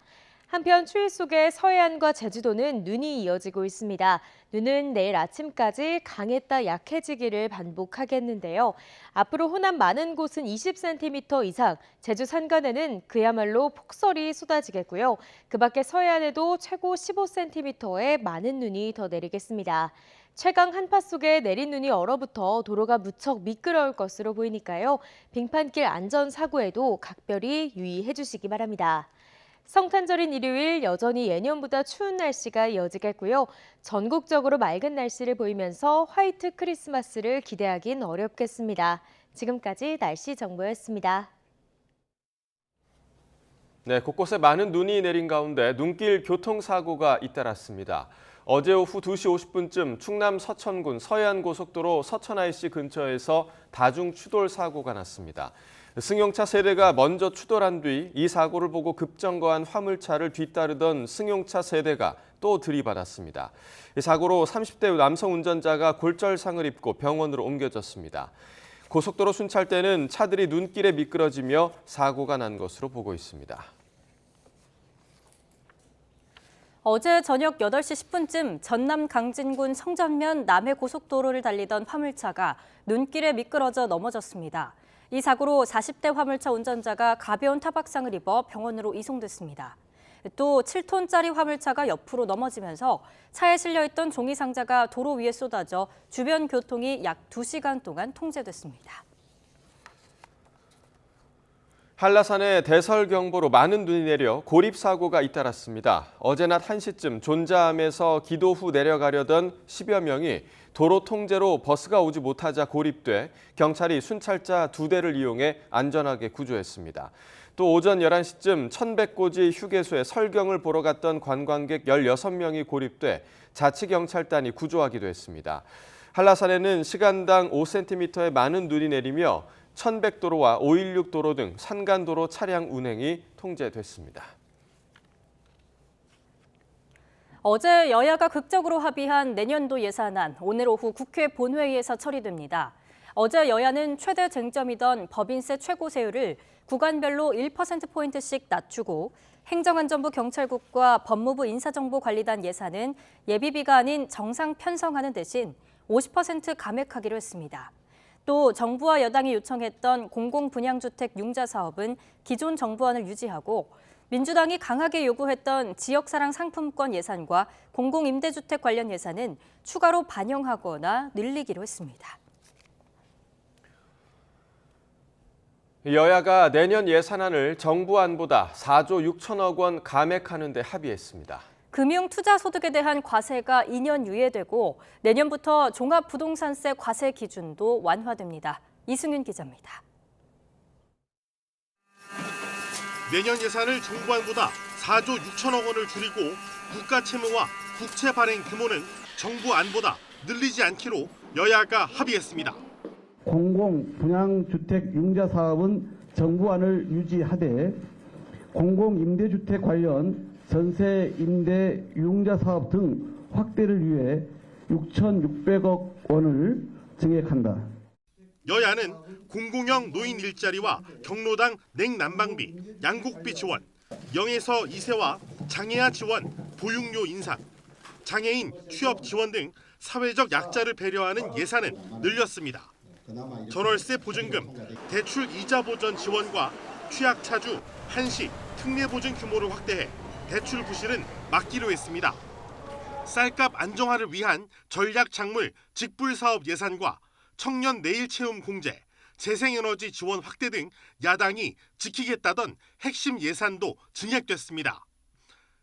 한편 추위 속에 서해안과 제주도는 눈이 이어지고 있습니다. 눈은 내일 아침까지 강했다 약해지기를 반복하겠는데요. 앞으로 호남 많은 곳은 20cm 이상, 제주 산간에는 그야말로 폭설이 쏟아지겠고요. 그 밖에 서해안에도 최고 15cm의 많은 눈이 더 내리겠습니다. 최강 한파 속에 내린 눈이 얼어붙어 도로가 무척 미끄러울 것으로 보이니까요. 빙판길 안전사고에도 각별히 유의해 주시기 바랍니다. 성탄절인 일요일 여전히 예년보다 추운 날씨가 이어지겠고요. 전국적으로 맑은 날씨를 보이면서 화이트 크리스마스를 기대하긴 어렵겠습니다. 지금까지 날씨 정보였습니다. 네, 곳곳에 많은 눈이 내린 가운데 눈길 교통사고가 잇따랐습니다. 어제 오후 2시 50분쯤 충남 서천군 서해안고속도로 서천 IC 근처에서 다중 추돌 사고가 났습니다. 승용차 세대가 먼저 추돌한 뒤 이 사고를 보고 급정거한 화물차를 뒤따르던 승용차 세대가 또 들이받았습니다. 이 사고로 30대 남성 운전자가 골절상을 입고 병원으로 옮겨졌습니다. 고속도로 순찰대는 차들이 눈길에 미끄러지며 사고가 난 것으로 보고 있습니다. 어제 저녁 8시 10분쯤 전남 강진군 성전면 남해고속도로를 달리던 화물차가 눈길에 미끄러져 넘어졌습니다. 이 사고로 40대 화물차 운전자가 가벼운 타박상을 입어 병원으로 이송됐습니다. 또 7톤짜리 화물차가 옆으로 넘어지면서 차에 실려있던 종이 상자가 도로 위에 쏟아져 주변 교통이 약 2시간 동안 통제됐습니다. 한라산에 대설경보로 많은 눈이 내려 고립사고가 잇따랐습니다. 어제 낮 1시쯤 존자암에서 기도 후 내려가려던 10여 명이 도로 통제로 버스가 오지 못하자 고립돼 경찰이 순찰자 2대를 이용해 안전하게 구조했습니다. 또 오전 11시쯤 천백고지 휴게소에 설경을 보러 갔던 관광객 16명이 고립돼 자치경찰단이 구조하기도 했습니다. 한라산에는 시간당 5cm의 많은 눈이 내리며 천백도로와 516 도로 등 산간도로 차량 운행이 통제됐습니다. 어제 여야가 극적으로 합의한 내년도 예산안, 오늘 오후 국회 본회의에서 처리됩니다. 어제 여야는 최대 쟁점이던 법인세 최고세율을 구간별로 1%포인트씩 낮추고 행정안전부 경찰국과 법무부 인사정보관리단 예산은 예비비가 아닌 정상 편성하는 대신 50% 감액하기로 했습니다. 또 정부와 여당이 요청했던 공공분양주택 융자 사업은 기존 정부안을 유지하고 민주당이 강하게 요구했던 지역사랑 상품권 예산과 공공임대주택 관련 예산은 추가로 반영하거나 늘리기로 했습니다. 여야가 내년 예산안을 정부안보다 4조 6천억 원 감액하는 데 합의했습니다. 금융투자소득에 대한 과세가 2년 유예되고 내년부터 종합부동산세 과세 기준도 완화됩니다. 이승윤 기자입니다. 내년 예산을 정부안보다 4조 6천억 원을 줄이고 국가 채무와 국채 발행 규모는 정부안보다 늘리지 않기로 여야가 합의했습니다. 공공분양주택 융자 사업은 정부안을 유지하되 공공임대주택 관련 전세 임대 융자 사업 등 확대를 위해 6,600억 원을 증액한다. 여야는 공공형 노인 일자리와 경로당 냉난방비, 양곡비 지원, 0에서 2세와 장애아 지원, 보육료 인상, 장애인 취업 지원 등 사회적 약자를 배려하는 예산은 늘렸습니다. 전월세 보증금, 대출 이자 보전 지원과 취약차주, 한시, 특례 보증 규모를 확대해 대출 부실은 막기로 했습니다. 쌀값 안정화를 위한 전략 작물 직불 사업 예산과 청년 내일 체험 공제, 재생에너지 지원 확대 등 야당이 지키겠다던 핵심 예산도 증액됐습니다.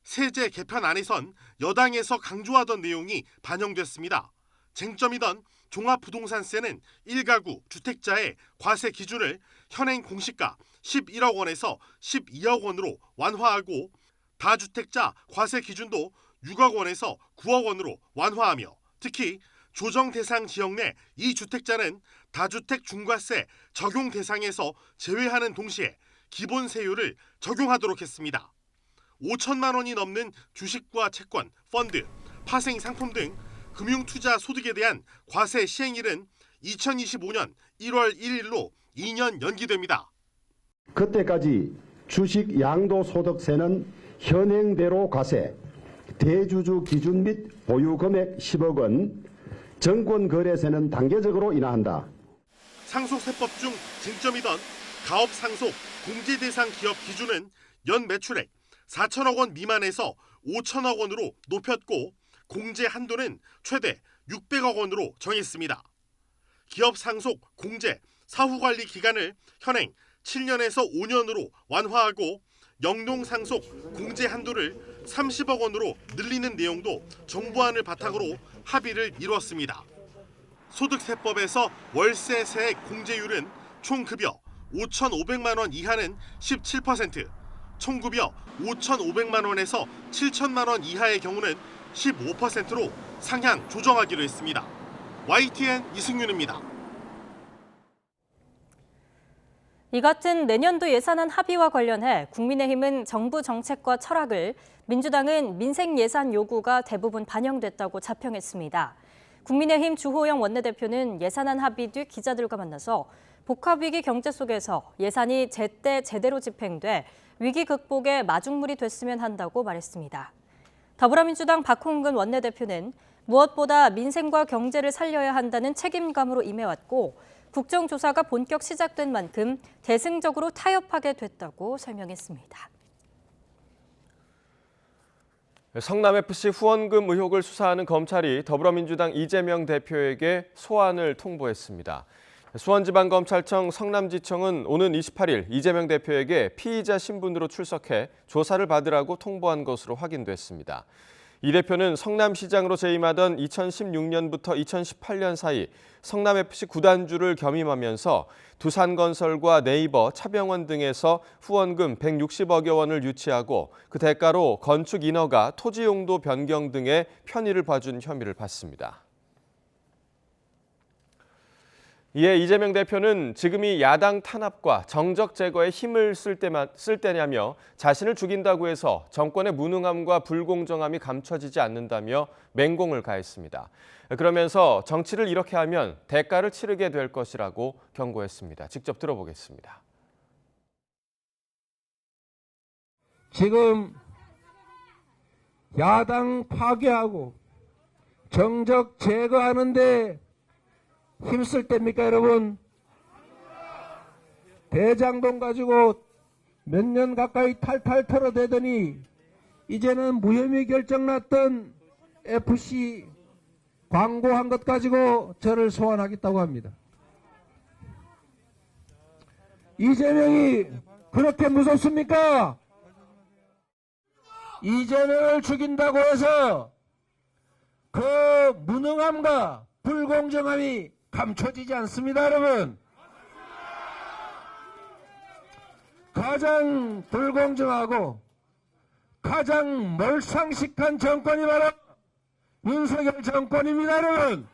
세제 개편안에선 여당에서 강조하던 내용이 반영됐습니다. 쟁점이던 종합부동산세는 1가구 주택자의 과세 기준을 현행 공시가 11억 원에서 12억 원으로 완화하고 다주택자 과세 기준도 6억 원에서 9억 원으로 완화하며 특히 조정 대상 지역 내 2주택자는 다주택 중과세 적용 대상에서 제외하는 동시에 기본세율을 적용하도록 했습니다. 5천만 원이 넘는 주식과 채권, 펀드, 파생 상품 등 금융투자소득에 대한 과세 시행일은 2025년 1월 1일로 2년 연기됩니다. 그때까지 주식 양도소득세는 현행대로 과세, 대주주 기준 및 보유금액 10억 원, 정권거래세는 단계적으로 인하한다. 상속세법 중 쟁점이던 가업 상속 공제 대상 기업 기준은 연 매출액 4천억 원 미만에서 5천억 원으로 높였고 공제 한도는 최대 600억 원으로 정했습니다. 기업 상속 공제 사후 관리 기간을 현행 7년에서 5년으로 완화하고 영농 상속 공제 한도를 30억 원으로 늘리는 내용도 정부안을 바탕으로 합의를 이뤘습니다. 소득세법에서 월세 세액 공제율은 총급여 5,500만 원 이하는 17%, 총급여 5,500만 원에서 7천만 원 이하의 경우는 15%로 상향 조정하기로 했습니다. YTN 이승윤입니다. 이 같은 내년도 예산안 합의와 관련해 국민의힘은 정부 정책과 철학을, 민주당은 민생 예산 요구가 대부분 반영됐다고 자평했습니다. 국민의힘 주호영 원내대표는 예산안 합의 뒤 기자들과 만나서 복합위기 경제 속에서 예산이 제때 제대로 집행돼 위기 극복에 마중물이 됐으면 한다고 말했습니다. 더불어민주당 박홍근 원내대표는 무엇보다 민생과 경제를 살려야 한다는 책임감으로 임해왔고 국정조사가 본격 시작된 만큼 대승적으로 타협하게 됐다고 설명했습니다. 성남FC 후원금 의혹을 수사하는 검찰이 더불어민주당 이재명 대표에게 소환을 통보했습니다. 수원지방검찰청 성남지청은 오는 28일 이재명 대표에게 피의자 신분으로 출석해 조사를 받으라고 통보한 것으로 확인됐습니다. 이 대표는 성남시장으로 재임하던 2016년부터 2018년 사이 성남FC 구단주를 겸임하면서 두산건설과 네이버, 차병원 등에서 후원금 160억여 원을 유치하고 그 대가로 건축 인허가, 토지 용도 변경 등의 편의를 봐준 혐의를 받습니다. 이에 이재명 대표는 지금이 야당 탄압과 정적 제거에 힘을 쓸 때냐며 자신을 죽인다고 해서 정권의 무능함과 불공정함이 감춰지지 않는다며 맹공을 가했습니다. 그러면서 정치를 이렇게 하면 대가를 치르게 될 것이라고 경고했습니다. 직접 들어보겠습니다. 지금 야당 파괴하고 정적 제거하는 데 힘쓸 때입니까, 여러분? 대장동 가지고 몇 년 가까이 탈탈 털어대더니 이제는 무혐의 결정 났던 FC 광고한 것 가지고 저를 소환하겠다고 합니다. 이재명이 그렇게 무섭습니까? 이재명을 죽인다고 해서 그 무능함과 불공정함이 감춰지지 않습니다, 여러분. 가장 불공정하고 가장 몰상식한 정권이 바로 윤석열 정권입니다, 여러분.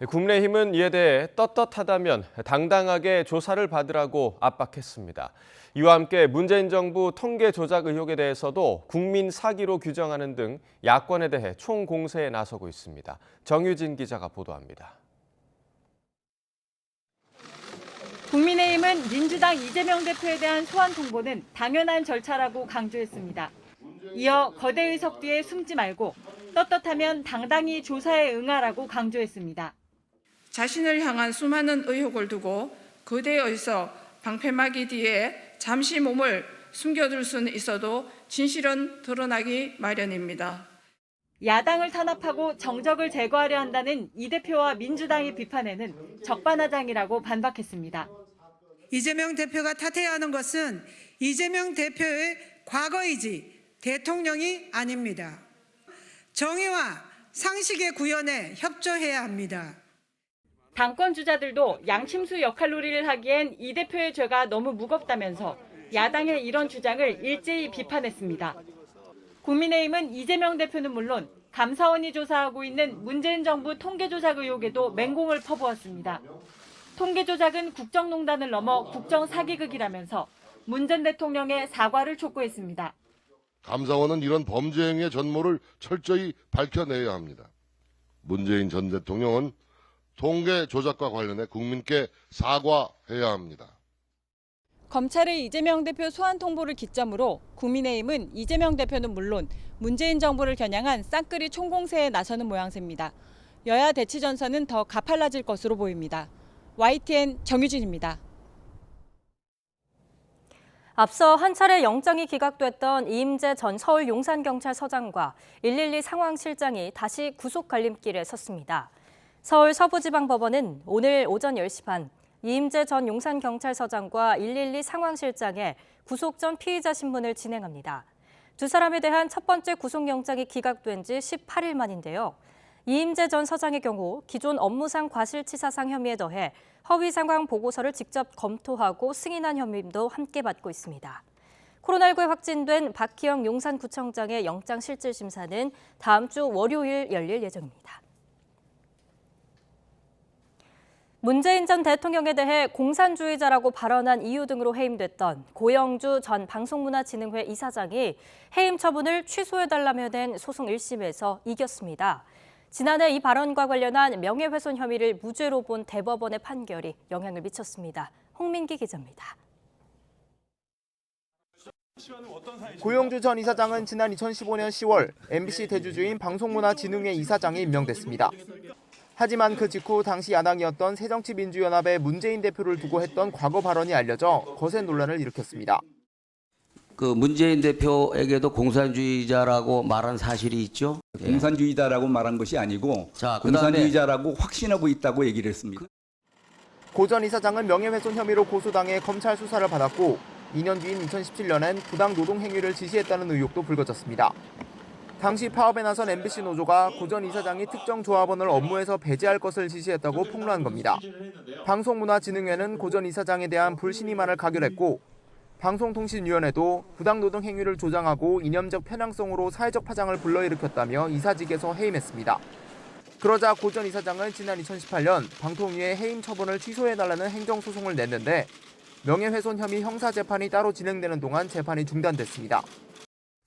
국민의힘은 이에 대해 떳떳하다면 당당하게 조사를 받으라고 압박했습니다. 이와 함께 문재인 정부 통계 조작 의혹에 대해서도 국민 사기로 규정하는 등 야권에 대해 총공세에 나서고 있습니다. 정유진 기자가 보도합니다. 국민의힘은 민주당 이재명 대표에 대한 소환 통보는 당연한 절차라고 강조했습니다. 이어 거대 의석 뒤에 숨지 말고 떳떳하면 당당히 조사에 응하라고 강조했습니다. 자신을 향한 수많은 의혹을 두고 거대 의석 방패막이 뒤에 잠시 몸을 숨겨둘 수는 있어도 진실은 드러나기 마련입니다. 야당을 탄압하고 정적을 제거하려 한다는 이 대표와 민주당의 비판에는 적반하장이라고 반박했습니다. 이재명 대표가 탓해야 하는 것은 이재명 대표의 과거이지 대통령이 아닙니다. 정의와 상식의 구현에 협조해야 합니다. 당권 주자들도 양심수 역할놀이를 하기엔 이 대표의 죄가 너무 무겁다면서 야당의 이런 주장을 일제히 비판했습니다. 국민의힘은 이재명 대표는 물론 감사원이 조사하고 있는 문재인 정부 통계조작 의혹에도 맹공을 퍼부었습니다. 통계조작은 국정농단을 넘어 국정사기극이라면서 문 전 대통령의 사과를 촉구했습니다. 감사원은 이런 범죄 행위의 전모를 철저히 밝혀내야 합니다. 문재인 전 대통령은 통계 조작과 관련해 국민께 사과해야 합니다. 검찰의 이재명 대표 소환 통보를 기점으로 국민의힘은 이재명 대표는 물론 문재인 정부를 겨냥한 쌍끌이 총공세에 나서는 모양새입니다. 여야 대치 전선은 더 가팔라질 것으로 보입니다. YTN 정유진입니다. 앞서 한 차례 영장이 기각됐던 이임재 전 서울 용산경찰서장과 112 상황실장이 다시 구속 갈림길에 섰습니다. 서울 서부지방법원은 오늘 오전 10시 반 이임재 전 용산경찰서장과 112 상황실장의 구속 전 피의자 신문을 진행합니다. 두 사람에 대한 첫 번째 구속영장이 기각된 지 18일 만인데요. 이임재 전 서장의 경우 기존 업무상 과실치사상 혐의에 더해 허위 상황 보고서를 직접 검토하고 승인한 혐의도 함께 받고 있습니다. 코로나19에 확진된 박희영 용산구청장의 영장실질심사는 다음 주 월요일 열릴 예정입니다. 문재인 전 대통령에 대해 공산주의자라고 발언한 이유 등으로 해임됐던 고영주 전 방송문화진흥회 이사장이 해임 처분을 취소해달라며 낸 소송 1심에서 이겼습니다. 지난해 이 발언과 관련한 명예훼손 혐의를 무죄로 본 대법원의 판결이 영향을 미쳤습니다. 홍민기 기자입니다. 고영주 전 이사장은 지난 2015년 10월 MBC 대주주인 방송문화진흥회 이사장에 임명됐습니다. 하지만 그 직후 당시 야당이었던 새정치민주연합의 문재인 대표를 두고 했던 과거 발언이 알려져 거센 논란을 일으켰습니다. 그 문재인 대표에게도 공산주의자라고 말한 사실이 있죠? 공산주의자라고 말한 것이 아니고 공산주의자라고 확신하고 있다고 얘기를 했습니다. 고 전 이사장은 명예훼손 혐의로 고소당해 검찰 수사를 받았고 2년 뒤인 2017년엔 부당 노동 행위를 지시했다는 의혹도 불거졌습니다. 당시 파업에 나선 MBC 노조가 고 전 이사장이 특정 조합원을 업무에서 배제할 것을 지시했다고 폭로한 겁니다. 방송문화진흥회는 고 전 이사장에 대한 불신임안을 가결했고 방송통신위원회도 부당노동 행위를 조장하고 이념적 편향성으로 사회적 파장을 불러일으켰다며 이사직에서 해임했습니다. 그러자 고 전 이사장은 지난 2018년 방통위에 해임 처분을 취소해달라는 행정소송을 냈는데 명예훼손 혐의 형사재판이 따로 진행되는 동안 재판이 중단됐습니다.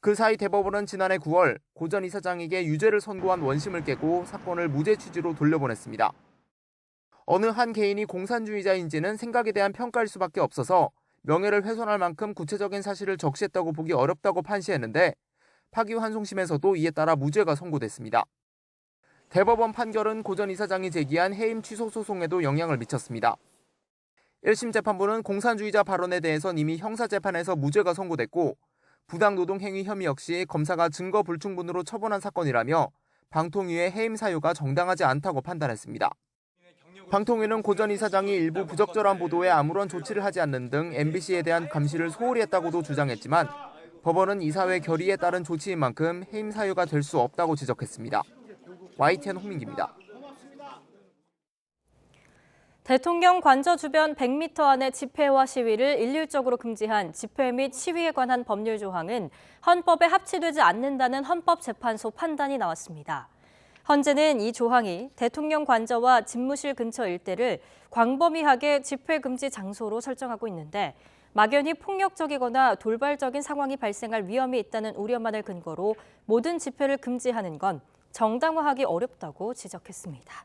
그 사이 대법원은 지난해 9월 고 전 이사장에게 유죄를 선고한 원심을 깨고 사건을 무죄 취지로 돌려보냈습니다. 어느 한 개인이 공산주의자인지는 생각에 대한 평가일 수밖에 없어서 명예를 훼손할 만큼 구체적인 사실을 적시했다고 보기 어렵다고 판시했는데 파기환송심에서도 이에 따라 무죄가 선고됐습니다. 대법원 판결은 고 전 이사장이 제기한 해임 취소 소송에도 영향을 미쳤습니다. 1심 재판부는 공산주의자 발언에 대해선 이미 형사재판에서 무죄가 선고됐고 부당노동 행위 혐의 역시 검사가 증거 불충분으로 처분한 사건이라며 방통위의 해임 사유가 정당하지 않다고 판단했습니다. 방통위는 고 전 이사장이 일부 부적절한 보도에 아무런 조치를 하지 않는 등 MBC에 대한 감시를 소홀히 했다고도 주장했지만 법원은 이사회 결의에 따른 조치인 만큼 해임 사유가 될 수 없다고 지적했습니다. YTN 홍민기입니다. 대통령 관저 주변 100m 안의 집회와 시위를 일률적으로 금지한 집회 및 시위에 관한 법률 조항은 헌법에 합치되지 않는다는 헌법재판소 판단이 나왔습니다. 헌재는 이 조항이 대통령 관저와 집무실 근처 일대를 광범위하게 집회 금지 장소로 설정하고 있는데 막연히 폭력적이거나 돌발적인 상황이 발생할 위험이 있다는 우려만을 근거로 모든 집회를 금지하는 건 정당화하기 어렵다고 지적했습니다.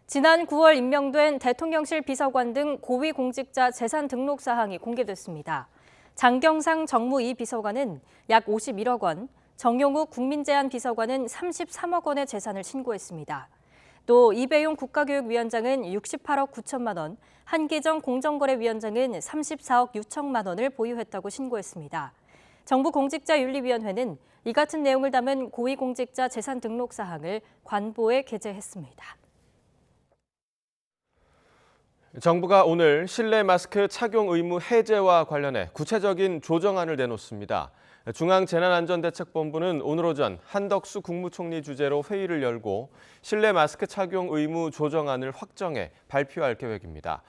지난 9월 임명된 대통령실 비서관 등 고위공직자 재산 등록 사항이 공개됐습니다. 장경상 정무 2 비서관은 약 51억 원, 정용욱 국민제안 비서관은 33억 원의 재산을 신고했습니다. 또 이배용 국가교육위원장은 68억 9천만 원, 한기정 공정거래위원장은 34억 6천만 원을 보유했다고 신고했습니다. 정부공직자윤리위원회는 이 같은 내용을 담은 고위공직자 재산 등록 사항을 관보에 게재했습니다. 정부가 오늘 실내 마스크 착용 의무 해제와 관련해 구체적인 조정안을 내놓습니다. 중앙재난안전대책본부는 오늘 오전 한덕수 국무총리 주재로 회의를 열고 실내 마스크 착용 의무 조정안을 확정해 발표할 계획입니다.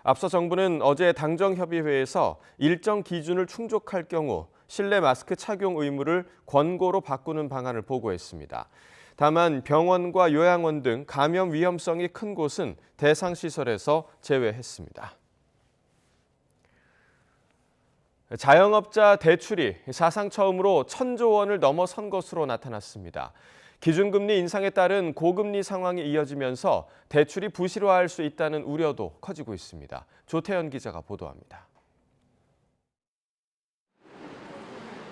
앞서 정부는 어제 당정협의회에서 일정 기준을 충족할 경우 실내 마스크 착용 의무를 권고로 바꾸는 방안을 보고했습니다. 다만 병원과 요양원 등 감염 위험성이 큰 곳은 대상 시설에서 제외했습니다. 자영업자 대출이 사상 처음으로 1,000조 원을 넘어선 것으로 나타났습니다. 기준금리 인상에 따른 고금리 상황이 이어지면서 대출이 부실화할 수 있다는 우려도 커지고 있습니다. 조태현 기자가 보도합니다.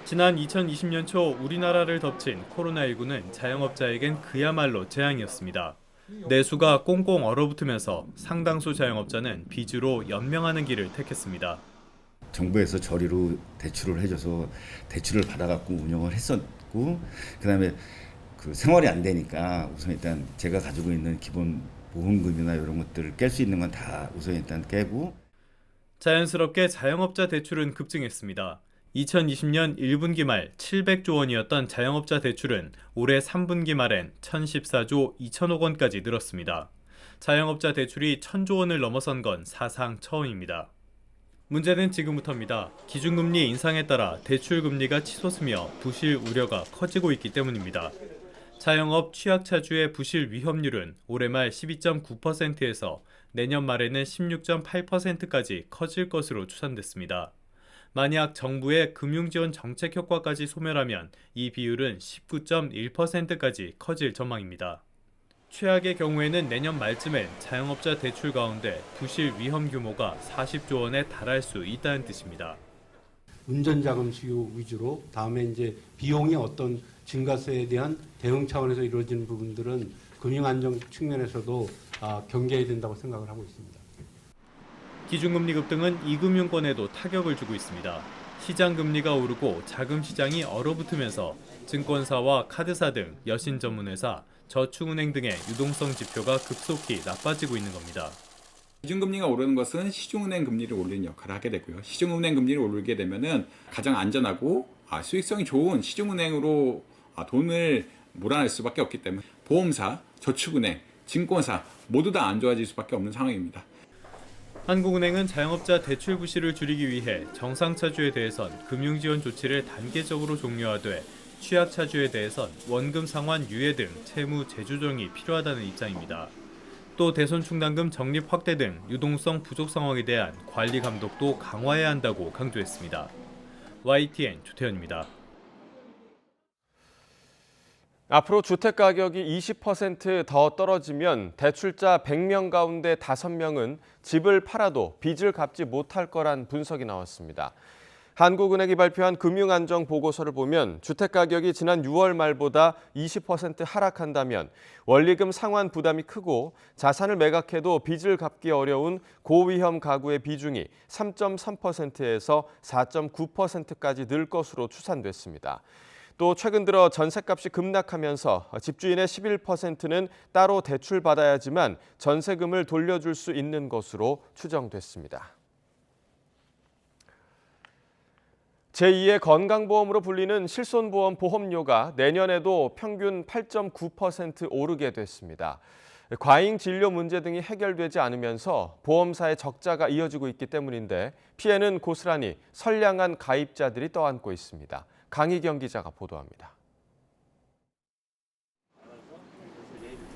지난 2020년 초 우리나라를 덮친 코로나19는 자영업자에겐 그야말로 재앙이었습니다. 내수가 꽁꽁 얼어붙으면서 상당수 자영업자는 빚으로 연명하는 길을 택했습니다. 정부에서 저리로 대출을 해줘서 대출을 받아갖고 운영을 했었고, 그다음에 그 생활이 안 되니까 우선 일단 제가 가지고 있는 기본 보험금이나 이런 것들을 깰 수 있는 건 다 우선 일단 깨고. 자연스럽게 자영업자 대출은 급증했습니다. 2020년 1분기 말 700조 원이었던 자영업자 대출은 올해 3분기 말엔 1,014조 2천억 원까지 늘었습니다. 자영업자 대출이 1,000조 원을 넘어선 건 사상 처음입니다. 문제는 지금부터입니다. 기준금리 인상에 따라 대출 금리가 치솟으며 부실 우려가 커지고 있기 때문입니다. 자영업 취약차주의 부실 위험률은 올해 말 12.9%에서 내년 말에는 16.8%까지 커질 것으로 추산됐습니다. 만약 정부의 금융지원 정책 효과까지 소멸하면 이 비율은 19.1%까지 커질 전망입니다. 최악의 경우에는 내년 말쯤엔 자영업자 대출 가운데 부실 위험 규모가 40조 원에 달할 수 있다는 뜻입니다. 운전자금 수요 위주로 다음에 이제 비용이 어떤 증가세에 대한 대응 차원에서 이루어지는 부분들은 금융 안정 측면에서도 경계해야 된다고 생각을 하고 있습니다. 기준금리 급등은 이금융권에도 타격을 주고 있습니다. 시장 금리가 오르고 자금 시장이 얼어붙으면서 증권사와 카드사 등 여신 전문회사, 저축은행 등의 유동성 지표가 급속히 나빠지고 있는 겁니다. 기준금리가 오르는 것은 시중은행 금리를 올리는 역할을 하게 되고요. 시중은행 금리를 오르게 되면은 가장 안전하고 수익성이 좋은 시중은행으로 돈을 몰아낼 수밖에 없기 때문에 보험사, 저축은행, 증권사 모두 다 안 좋아질 수밖에 없는 상황입니다. 한국은행은 자영업자 대출 부실을 줄이기 위해 정상차주에 대해선 금융지원 조치를 단계적으로 종료하되 취약차주에 대해선 원금 상환 유예 등 채무 재조정이 필요하다는 입장입니다. 또 대손충당금 적립 확대 등 유동성 부족 상황에 대한 관리 감독도 강화해야 한다고 강조했습니다. YTN 조태현입니다. 앞으로 주택가격이 20% 더 떨어지면 대출자 100명 가운데 5명은 집을 팔아도 빚을 갚지 못할 거란 분석이 나왔습니다. 한국은행이 발표한 금융안정보고서를 보면 주택가격이 지난 6월 말보다 20% 하락한다면 원리금 상환 부담이 크고 자산을 매각해도 빚을 갚기 어려운 고위험 가구의 비중이 3.3%에서 4.9%까지 늘 것으로 추산됐습니다. 또 최근 들어 전셋값이 급락하면서 집주인의 11%는 따로 대출받아야지만 전세금을 돌려줄 수 있는 것으로 추정됐습니다. 제2의 건강보험으로 불리는 실손보험 보험료가 내년에도 평균 8.9% 오르게 됐습니다. 과잉 진료 문제 등이 해결되지 않으면서 보험사의 적자가 이어지고 있기 때문인데 피해는 고스란히 선량한 가입자들이 떠안고 있습니다. 강희경 기자가 보도합니다.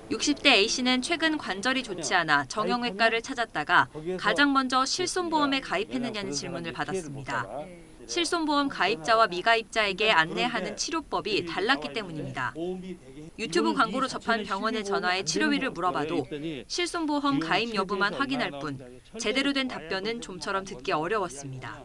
60대 A씨는 최근 관절이 좋지 않아 정형외과를 찾았다가 가장 먼저 실손보험에 가입했느냐는 질문을 받았습니다. 실손보험 가입자와 미가입자에게 안내하는 치료법이 달랐기 때문입니다. 유튜브 광고로 접한 병원에 전화해 치료비를 물어봐도 실손보험 가입 여부만 확인할 뿐 제대로 된 답변은 좀처럼 듣기 어려웠습니다.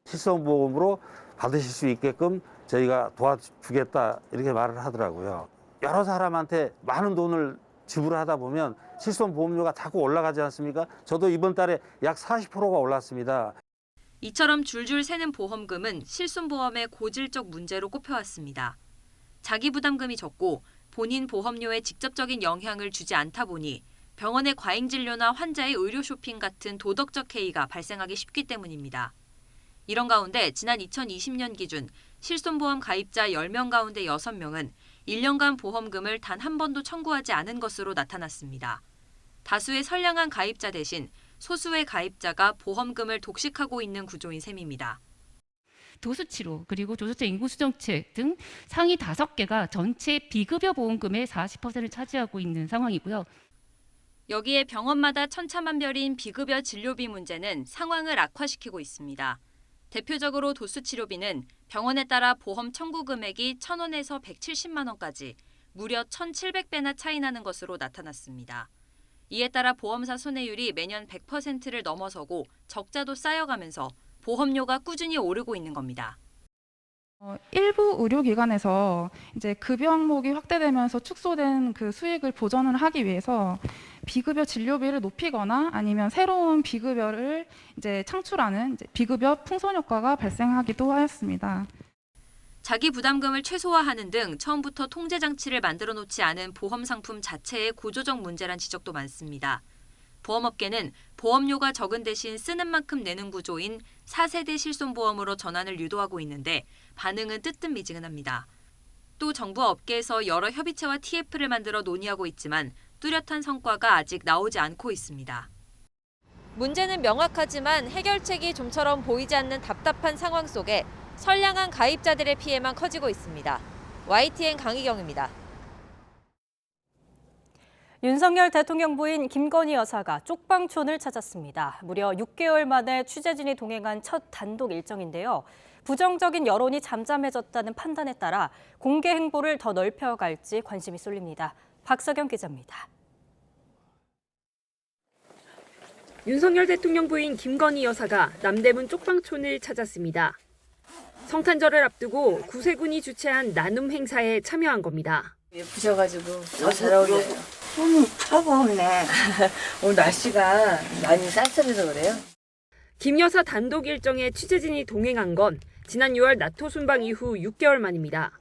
실손보험으로 받으실 수 있게끔 저희가 도와주겠다 이렇게 말을 하더라고요. 여러 사람한테 많은 돈을 지불하다 보면 실손보험료가 자꾸 올라가지 않습니까? 저도 이번 달에 약 40%가 올랐습니다. 이처럼 줄줄 새는 보험금은 실손보험의 고질적 문제로 꼽혀왔습니다. 자기 부담금이 적고 본인 보험료에 직접적인 영향을 주지 않다 보니 병원의 과잉 진료나 환자의 의료 쇼핑 같은 도덕적 해이가 발생하기 쉽기 때문입니다. 이런 가운데 지난 2020년 기준 실손보험 가입자 10명 가운데 6명은 1년간 보험금을 단 한 번도 청구하지 않은 것으로 나타났습니다. 다수의 선량한 가입자 대신 소수의 가입자가 보험금을 독식하고 있는 구조인 셈입니다. 도수치료 그리고 조소체 인구수정책 등 상위 5개가 전체 비급여 보험금의 40%를 차지하고 있는 상황이고요. 여기에 병원마다 천차만별인 비급여 진료비 문제는 상황을 악화시키고 있습니다. 대표적으로 도수 치료비는 병원에 따라 보험 청구 금액이 1,000원에서 170만 원까지 무려 1,700배나 차이 나는 것으로 나타났습니다. 이에 따라 보험사 손해율이 매년 100%를 넘어서고 적자도 쌓여가면서 보험료가 꾸준히 오르고 있는 겁니다. 일부 의료기관에서 이제 급여 항목이 확대되면서 축소된 그 수익을 보전을 하기 위해서 비급여 진료비를 높이거나 아니면 새로운 비급여를 이제 창출하는 비급여 풍선 효과가 발생하기도 하였습니다. 자기 부담금을 최소화하는 등 처음부터 통제 장치를 만들어 놓지 않은 보험 상품 자체의 구조적 문제란 지적도 많습니다. 보험업계는 보험료가 적은 대신 쓰는 만큼 내는 구조인 4세대 실손보험으로 전환을 유도하고 있는데 반응은 뜨뜻미지근합니다. 또 정부와 업계에서 여러 협의체와 TF를 만들어 논의하고 있지만 뚜렷한 성과가 아직 나오지 않고 있습니다. 문제는 명확하지만 해결책이 좀처럼 보이지 않는 답답한 상황 속에 선량한 가입자들의 피해만 커지고 있습니다. YTN 강희경입니다. 윤석열 대통령 부인 김건희 여사가 쪽방촌을 찾았습니다. 무려 6개월 만에 취재진이 동행한 첫 단독 일정인데요. 부정적인 여론이 잠잠해졌다는 판단에 따라 공개 행보를 더 넓혀갈지 관심이 쏠립니다. 박석영 기자입니다. 윤석열 대통령 부인 김건희 여사가 남대문 쪽방촌을 찾았습니다. 성탄절을 앞두고 구세군이 주최한 나눔 행사에 참여한 겁니다. 예쁘셔가지고 더 잘 어울려요. 차가웠네. 오늘 날씨가 많이 쌀쌀해서 그래요. 김 여사 단독 일정에 취재진이 동행한 건 지난 6월 나토 순방 이후 6개월 만입니다.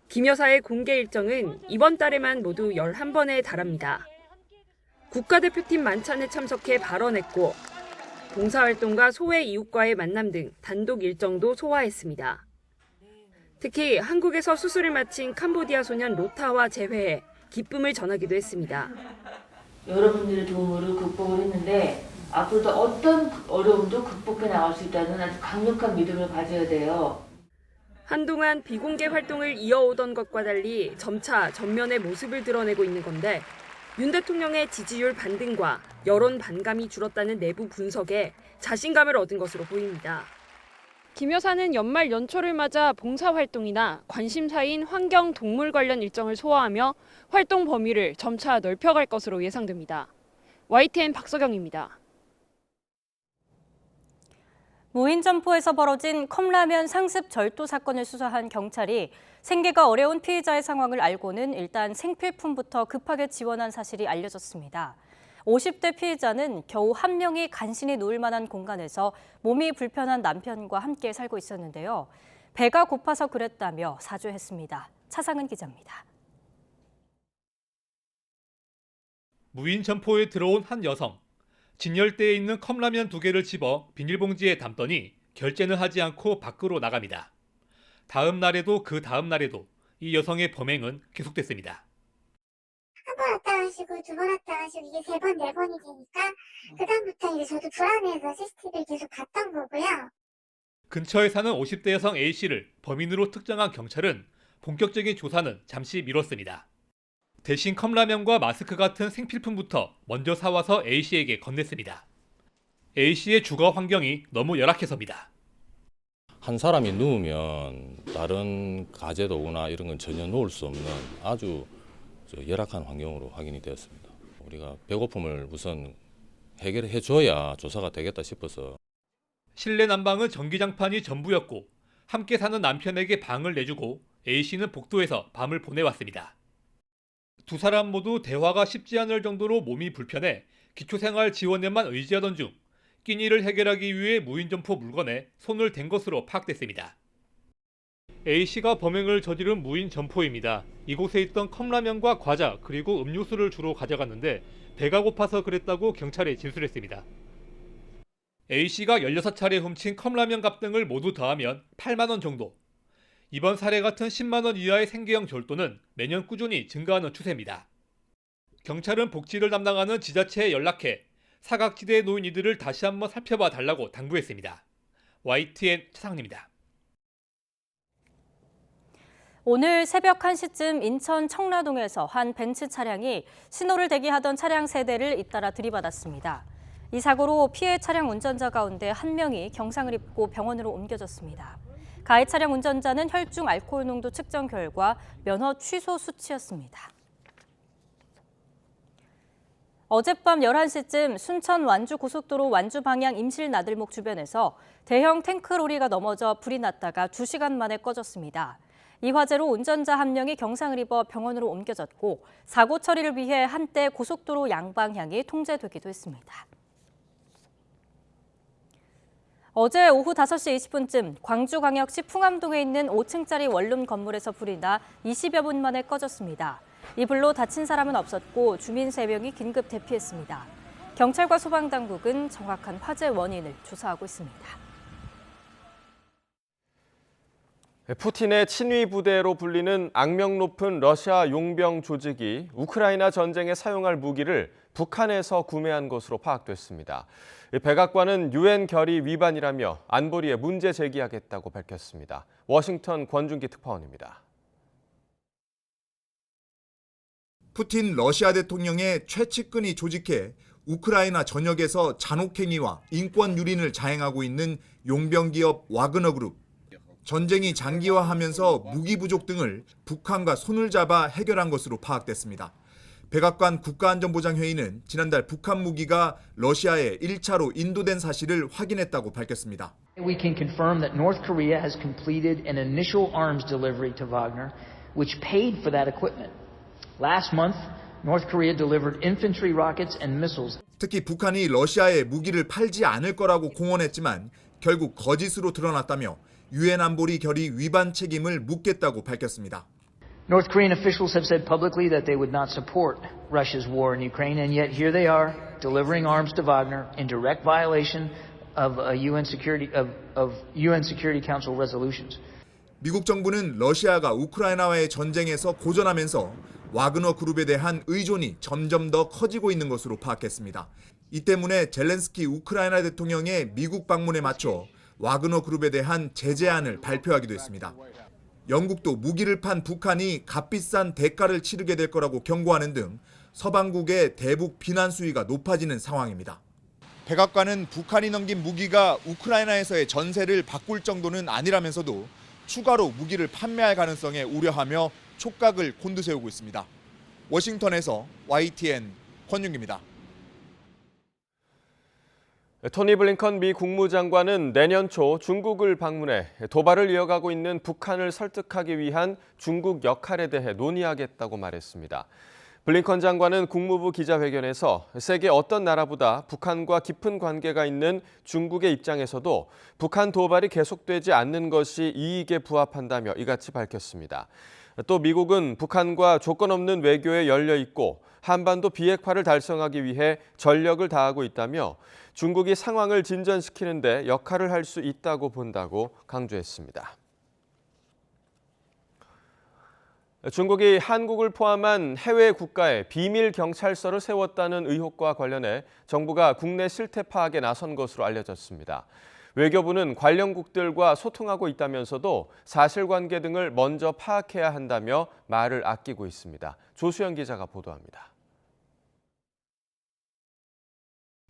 김 여사의 공개 일정은 이번 달에만 모두 11번에 달합니다. 국가대표팀 만찬에 참석해 발언했고 봉사활동과 소외 이웃과의 만남 등 단독 일정도 소화했습니다. 특히 한국에서 수술을 마친 캄보디아 소년 로타와 재회에 기쁨을 전하기도 했습니다. 여러분들의 도움으로 극복을 했는데 앞으로도 어떤 어려움도 극복해 나갈 수 있다는 아주 강력한 믿음을 가져야 돼요. 한동안 비공개 활동을 이어오던 것과 달리 점차 전면의 모습을 드러내고 있는 건데 윤 대통령의 지지율 반등과 여론 반감이 줄었다는 내부 분석에 자신감을 얻은 것으로 보입니다. 김 여사는 연말 연초를 맞아 봉사활동이나 관심사인 환경, 동물 관련 일정을 소화하며 활동 범위를 점차 넓혀갈 것으로 예상됩니다. YTN 박석영입니다. 무인 점포에서 벌어진 컵라면 상습 절도 사건을 수사한 경찰이 생계가 어려운 피해자의 상황을 알고는 일단 생필품부터 급하게 지원한 사실이 알려졌습니다. 50대 피해자는 겨우 한 명이 간신히 누울 만한 공간에서 몸이 불편한 남편과 함께 살고 있었는데요. 배가 고파서 그랬다며 사죄했습니다. 차상은 기자입니다. 무인 점포에 들어온 한 여성. 진열대에 있는 컵라면 2개를 집어 비닐봉지에 담더니 결제는 하지 않고 밖으로 나갑니다. 다음 날에도 그 다음 날에도 이 여성의 범행은 계속됐습니다. 한 번 왔다 가시고 두 번 왔다 가시고 이게 3번, 4번이 되니까 그다음부터 이제 저도 불안해서 CCTV를 계속 봤던 거고요. 근처에 사는 50대 여성 A씨를 범인으로 특정한 경찰은 본격적인 조사는 잠시 미뤘습니다. 대신 컵라면과 마스크 같은 생필품부터 먼저 사와서 A씨에게 건넸습니다. A씨의 주거 환경이 너무 열악해서입니다. 한 사람이 누우면 다른 가재도 오거나 이런 건 전혀 놓을 수 없는 아주 열악한 환경으로 확인이 되었습니다. 우리가 배고픔을 우선 해결해 줘야 조사가 되겠다 싶어서. 실내 난방은 전기장판이 전부였고 함께 사는 남편에게 방을 내주고 A씨는 복도에서 밤을 보내왔습니다. 두 사람 모두 대화가 쉽지 않을 정도로 몸이 불편해 기초생활 지원에만 의지하던 중 끼니를 해결하기 위해 무인점포 물건에 손을 댄 것으로 파악됐습니다. A씨가 범행을 저지른 무인점포입니다. 이곳에 있던 컵라면과 과자 그리고 음료수를 주로 가져갔는데 배가 고파서 그랬다고 경찰에 진술했습니다. A씨가 16차례 훔친 컵라면 값 등을 모두 더하면 8만 원 정도. 이번 사례 같은 10만 원 이하의 생계형 절도는 매년 꾸준히 증가하는 추세입니다. 경찰은 복지를 담당하는 지자체에 연락해 사각지대에 놓인 이들을 다시 한번 살펴봐 달라고 당부했습니다. YTN 차상입니다. 오늘 새벽 1시쯤 인천 청라동에서 한 벤츠 차량이 신호를 대기하던 차량 세대를 잇따라 들이받았습니다. 이 사고로 피해 차량 운전자 가운데 1명이 경상을 입고 병원으로 옮겨졌습니다. 가해 차량 운전자는 혈중 알코올 농도 측정 결과 면허 취소 수치였습니다. 어젯밤 11시쯤 순천 완주 고속도로 완주 방향 임실 나들목 주변에서 대형 탱크로리가 넘어져 불이 났다가 2시간 만에 꺼졌습니다. 이 화재로 운전자 1명이 경상을 입어 병원으로 옮겨졌고 사고 처리를 위해 한때 고속도로 양방향이 통제되기도 했습니다. 어제 오후 5시 20분쯤 광주광역시 풍암동에 있는 5층짜리 원룸 건물에서 불이 나 20여 분 만에 꺼졌습니다. 이 불로 다친 사람은 없었고 주민 3명이 긴급 대피했습니다. 경찰과 소방당국은 정확한 화재 원인을 조사하고 있습니다. 푸틴의 친위 부대로 불리는 악명 높은 러시아 용병 조직이 우크라이나 전쟁에 사용할 무기를 북한에서 구매한 것으로 파악됐습니다. 백악관은 유엔 결의 위반이라며 안보리에 문제 제기하겠다고 밝혔습니다. 워싱턴 권준기 특파원입니다. 푸틴 러시아 대통령의 최측근이 조직해 우크라이나 전역에서 잔혹행위와 인권 유린을 자행하고 있는 용병 기업 와그너 그룹. 전쟁이 장기화하면서 무기 부족 등을 북한과 손을 잡아 해결한 것으로 파악됐습니다. 백악관 국가안전보장회의는 지난달 북한 무기가 러시아에 1차로 인도된 사실을 확인했다고 밝혔습니다. We can confirm that North Korea has completed an initial arms delivery to Wagner, which paid for that equipment. Last month, North Korea delivered infantry rockets and missiles. 특히 북한이 러시아에 무기를 팔지 않을 거라고 공언했지만 결국 거짓으로 드러났다며 유엔 안보리 결의 위반 책임을 묻겠다고 밝혔습니다. North Korean officials have said publicly that they would not support Russia's war in Ukraine, and yet here they are delivering arms to Wagner in direct violation of UN Security Council resolutions. 미국 정부는 러시아가 우크라이나와의 전쟁에서 고전하면서 와그너 그룹에 대한 의존이 점점 더 커지고 있는 것으로 파악했습니다. 이 때문에 젤렌스키 우크라이나 대통령의 미국 방문에 맞춰 와그너 그룹에 대한 제재안을 발표하기도 했습니다. 영국도 무기를 판 북한이 값비싼 대가를 치르게 될 거라고 경고하는 등 서방국의 대북 비난 수위가 높아지는 상황입니다. 백악관은 북한이 넘긴 무기가 우크라이나에서의 전세를 바꿀 정도는 아니라면서도 추가로 무기를 판매할 가능성에 우려하며 촉각을 곤두세우고 있습니다. 워싱턴에서 YTN 권윤기입니다. 토니 블링컨 미 국무장관은 내년 초 중국을 방문해 도발을 이어가고 있는 북한을 설득하기 위한 중국 역할에 대해 논의하겠다고 말했습니다. 블링컨 장관은 국무부 기자회견에서 세계 어떤 나라보다 북한과 깊은 관계가 있는 중국의 입장에서도 북한 도발이 계속되지 않는 것이 이익에 부합한다며 이같이 밝혔습니다. 또 미국은 북한과 조건 없는 외교에 열려 있고 한반도 비핵화를 달성하기 위해 전력을 다하고 있다며 중국이 상황을 진전시키는 데 역할을 할 수 있다고 본다고 강조했습니다. 중국이 한국을 포함한 해외 국가에 비밀 경찰서를 세웠다는 의혹과 관련해 정부가 국내 실태 파악에 나선 것으로 알려졌습니다. 외교부는 관련국들과 소통하고 있다면서도 사실관계 등을 먼저 파악해야 한다며 말을 아끼고 있습니다. 조수연 기자가 보도합니다.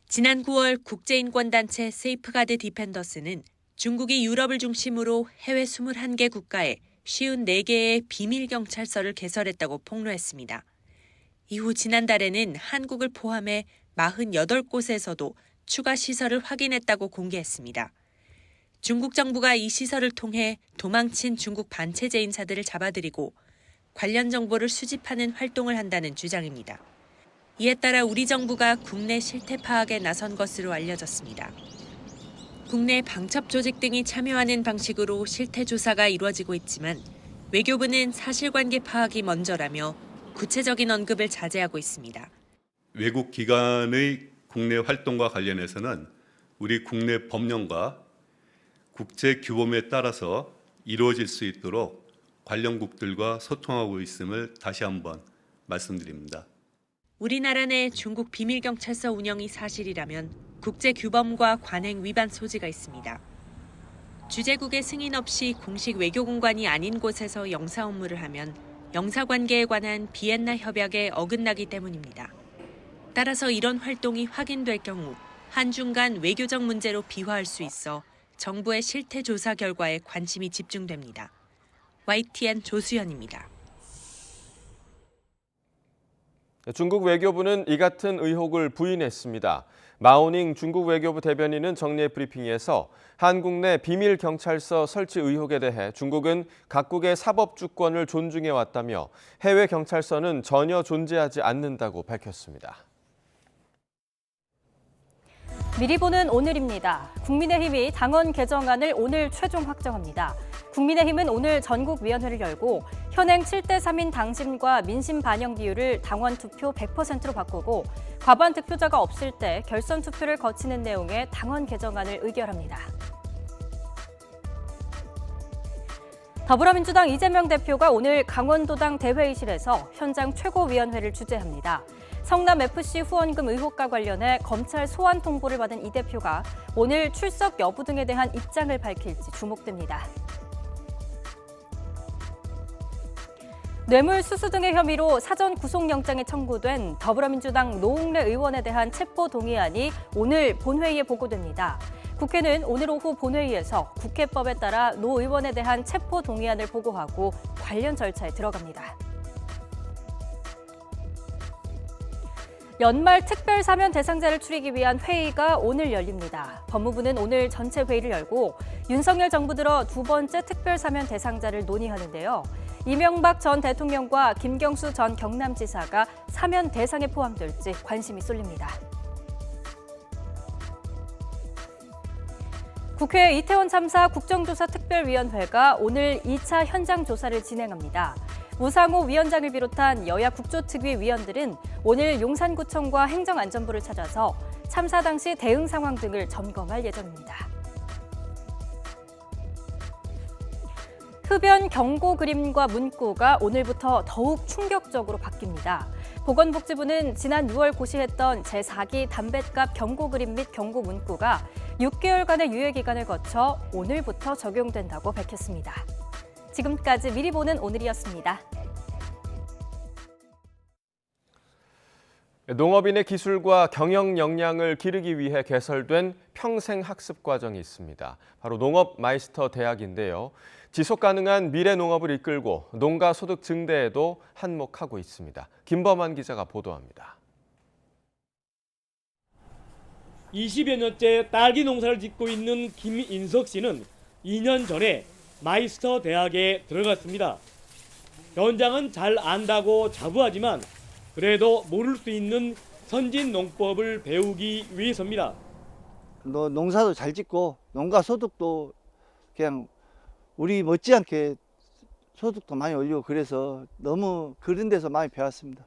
지난 9월 국제인권단체 세이프가드 디펜더스는 중국이 유럽을 중심으로 해외 21개 국가에 54개의 비밀경찰서를 개설했다고 폭로했습니다. 이후 지난달에는 한국을 포함해 48곳에서도 추가 시설을 확인했다고 공개했습니다. 중국 정부가 이 시설을 통해 도망친 중국 반체제 인사들을 잡아들이고 관련 정보를 수집하는 활동을 한다는 주장입니다. 이에 따라 우리 정부가 국내 실태 파악에 나선 것으로 알려졌습니다. 국내 방첩 조직 등이 참여하는 방식으로 실태 조사가 이루어지고 있지만 외교부는 사실관계 파악이 먼저라며 구체적인 언급을 자제하고 있습니다. 외국 기관의 국내 활동과 관련해서는 우리 국내 법령과 국제 규범에 따라서 이루어질 수 있도록 관련국들과 소통하고 있음을 다시 한번 말씀드립니다. 우리나라 내 중국 비밀경찰서 운영이 사실이라면 국제 규범과 관행 위반 소지가 있습니다. 주재국의 승인 없이 공식 외교공관이 아닌 곳에서 영사 업무를 하면 영사관계에 관한 비엔나 협약에 어긋나기 때문입니다. 따라서 이런 활동이 확인될 경우 한중 간 외교적 문제로 비화할 수 있어 정부의 실태 조사 결과에 관심이 집중됩니다. YTN 조수연입니다. 중국 외교부는 이 같은 의혹을 부인했습니다. 마오닝 중국 외교부 대변인은 정례 브리핑에서 한국 내 비밀 경찰서 설치 의혹에 대해 중국은 각국의 사법 주권을 존중해 왔다며 해외 경찰서는 전혀 존재하지 않는다고 밝혔습니다. 미리 보는 오늘입니다. 국민의힘이 당원 개정안을 오늘 최종 확정합니다. 국민의힘은 오늘 전국위원회를 열고 현행 7대 3인 당심과 민심 반영 비율을 당원 투표 100%로 바꾸고 과반 득표자가 없을 때 결선 투표를 거치는 내용의 당원 개정안을 의결합니다. 더불어민주당 이재명 대표가 오늘 강원도당 대회의실에서 현장 최고위원회를 주재합니다. 성남FC 후원금 의혹과 관련해 검찰 소환 통보를 받은 이 대표가 오늘 출석 여부 등에 대한 입장을 밝힐지 주목됩니다. 뇌물수수 등의 혐의로 사전 구속영장이 청구된 더불어민주당 노웅래 의원에 대한 체포동의안이 오늘 본회의에 보고됩니다. 국회는 오늘 오후 본회의에서 국회법에 따라 노 의원에 대한 체포동의안을 보고하고 관련 절차에 들어갑니다. 연말 특별 사면 대상자를 추리기 위한 회의가 오늘 열립니다. 법무부는 오늘 전체 회의를 열고 윤석열 정부 들어 두 번째 특별 사면 대상자를 논의하는데요. 이명박 전 대통령과 김경수 전 경남지사가 사면 대상에 포함될지 관심이 쏠립니다. 국회 이태원 참사 국정조사 특별위원회가 오늘 2차 현장 조사를 진행합니다. 우상호 위원장을 비롯한 여야 국조특위 위원들은 오늘 용산구청과 행정안전부를 찾아서 참사 당시 대응 상황 등을 점검할 예정입니다. 흡연 경고 그림과 문구가 오늘부터 더욱 충격적으로 바뀝니다. 보건복지부는 지난 6월 고시했던 제4기 담뱃갑 경고 그림 및 경고 문구가 6개월간의 유예 기간을 거쳐 오늘부터 적용된다고 밝혔습니다. 지금까지 미리 보는 오늘이었습니다. 농업인의 기술과 경영 역량을 기르기 위해 개설된 평생학습 과정이 있습니다. 바로 농업마이스터 대학인데요. 지속가능한 미래 농업을 이끌고 농가 소득 증대에도 한몫하고 있습니다. 김범환 기자가 보도합니다. 20여 년째 딸기 농사를 짓고 있는 김인석 씨는 2년 전에 마이스터 대학에 들어갔습니다. 현장은 잘 안다고 자부하지만 그래도 모를 수 있는 선진 농법을 배우기 위해서입니다. 농사도 잘 짓고 농가 소득도 그냥 우리 못지않게 소득도 많이 올리고 그래서 너무 그런 데서 많이 배웠습니다.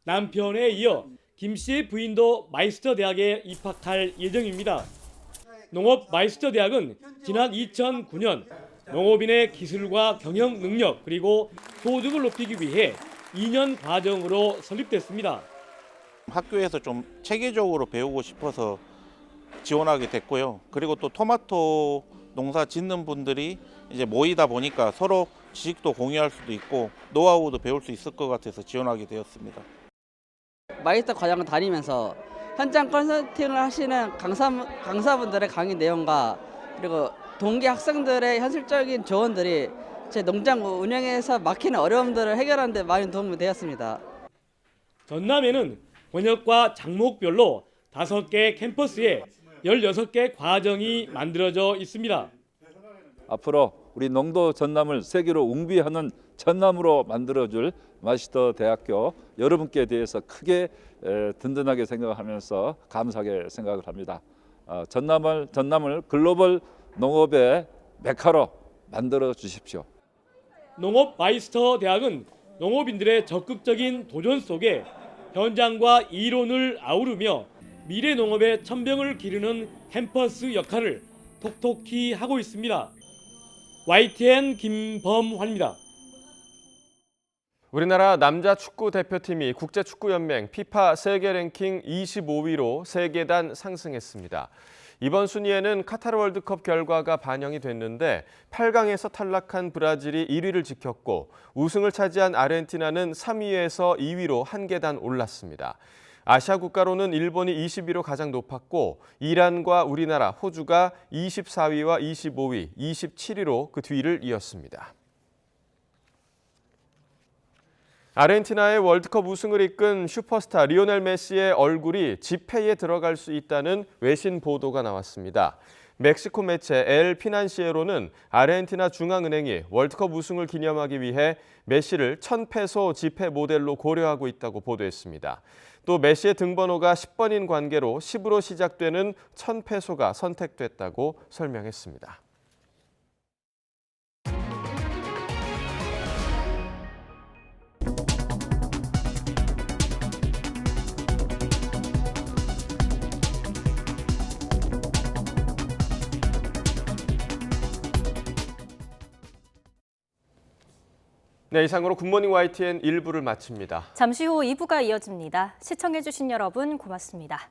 남편에 이어 김 씨의 부인도 마이스터 대학에 입학할 예정입니다. 농업 마이스터 대학은 지난 2009년 농업인의 기술과 경영 능력 그리고 소득을 높이기 위해 2년 과정으로 설립됐습니다. 학교에서 좀 체계적으로 배우고 싶어서 지원하게 됐고요. 그리고 또 토마토 농사 짓는 분들이 이제 모이다 보니까 서로 지식도 공유할 수도 있고 노하우도 배울 수 있을 것 같아서 지원하게 되었습니다. 마이스터 과정을 다니면서 현장 컨설팅을 하시는 강사분들의 강의 내용과 그리고 동기 학생들의 현실적인 조언들이 제 농장 운영에서 막히는 어려움들을 해결하는 데 많이 도움이 되었습니다. 전남에는 권역과 장목별로 5개 캠퍼스에 16개 과정이 만들어져 있습니다. 앞으로 우리 농도 전남을 세계로 웅비하는 전남으로 만들어줄 마이스터 대학교 여러분께 대해서 크게 든든하게 생각하면서 감사하게 생각을 합니다. 전남을 글로벌 농업의 메카로 만들어 주십시오. 농업 마이스터 대학은 농업인들의 적극적인 도전 속에 현장과 이론을 아우르며 미래 농업의 천병을 기르는 캠퍼스 역할을 톡톡히 하고 있습니다. YTN 김범환입니다. 우리나라 남자 축구 대표팀이 국제축구연맹 피파 세계 랭킹 25위로 3계단 상승했습니다. 이번 순위에는 카타르 월드컵 결과가 반영이 됐는데 8강에서 탈락한 브라질이 1위를 지켰고 우승을 차지한 아르헨티나는 3위에서 2위로 한 계단 올랐습니다. 아시아 국가로는 일본이 20위로 가장 높았고 이란과 우리나라, 호주가 24위와 25위, 27위로 그 뒤를 이었습니다. 아르헨티나의 월드컵 우승을 이끈 슈퍼스타 리오넬 메시의 얼굴이 지폐에 들어갈 수 있다는 외신 보도가 나왔습니다. 멕시코 매체 엘 피난시에로는 아르헨티나 중앙은행이 월드컵 우승을 기념하기 위해 메시를 1000페소 지폐 모델로 고려하고 있다고 보도했습니다. 또 메시의 등번호가 10번인 관계로 10으로 시작되는 1000페소가 선택됐다고 설명했습니다. 네, 이상으로 굿모닝 YTN 1부를 마칩니다. 잠시 후 2부가 이어집니다. 시청해주신 여러분 고맙습니다.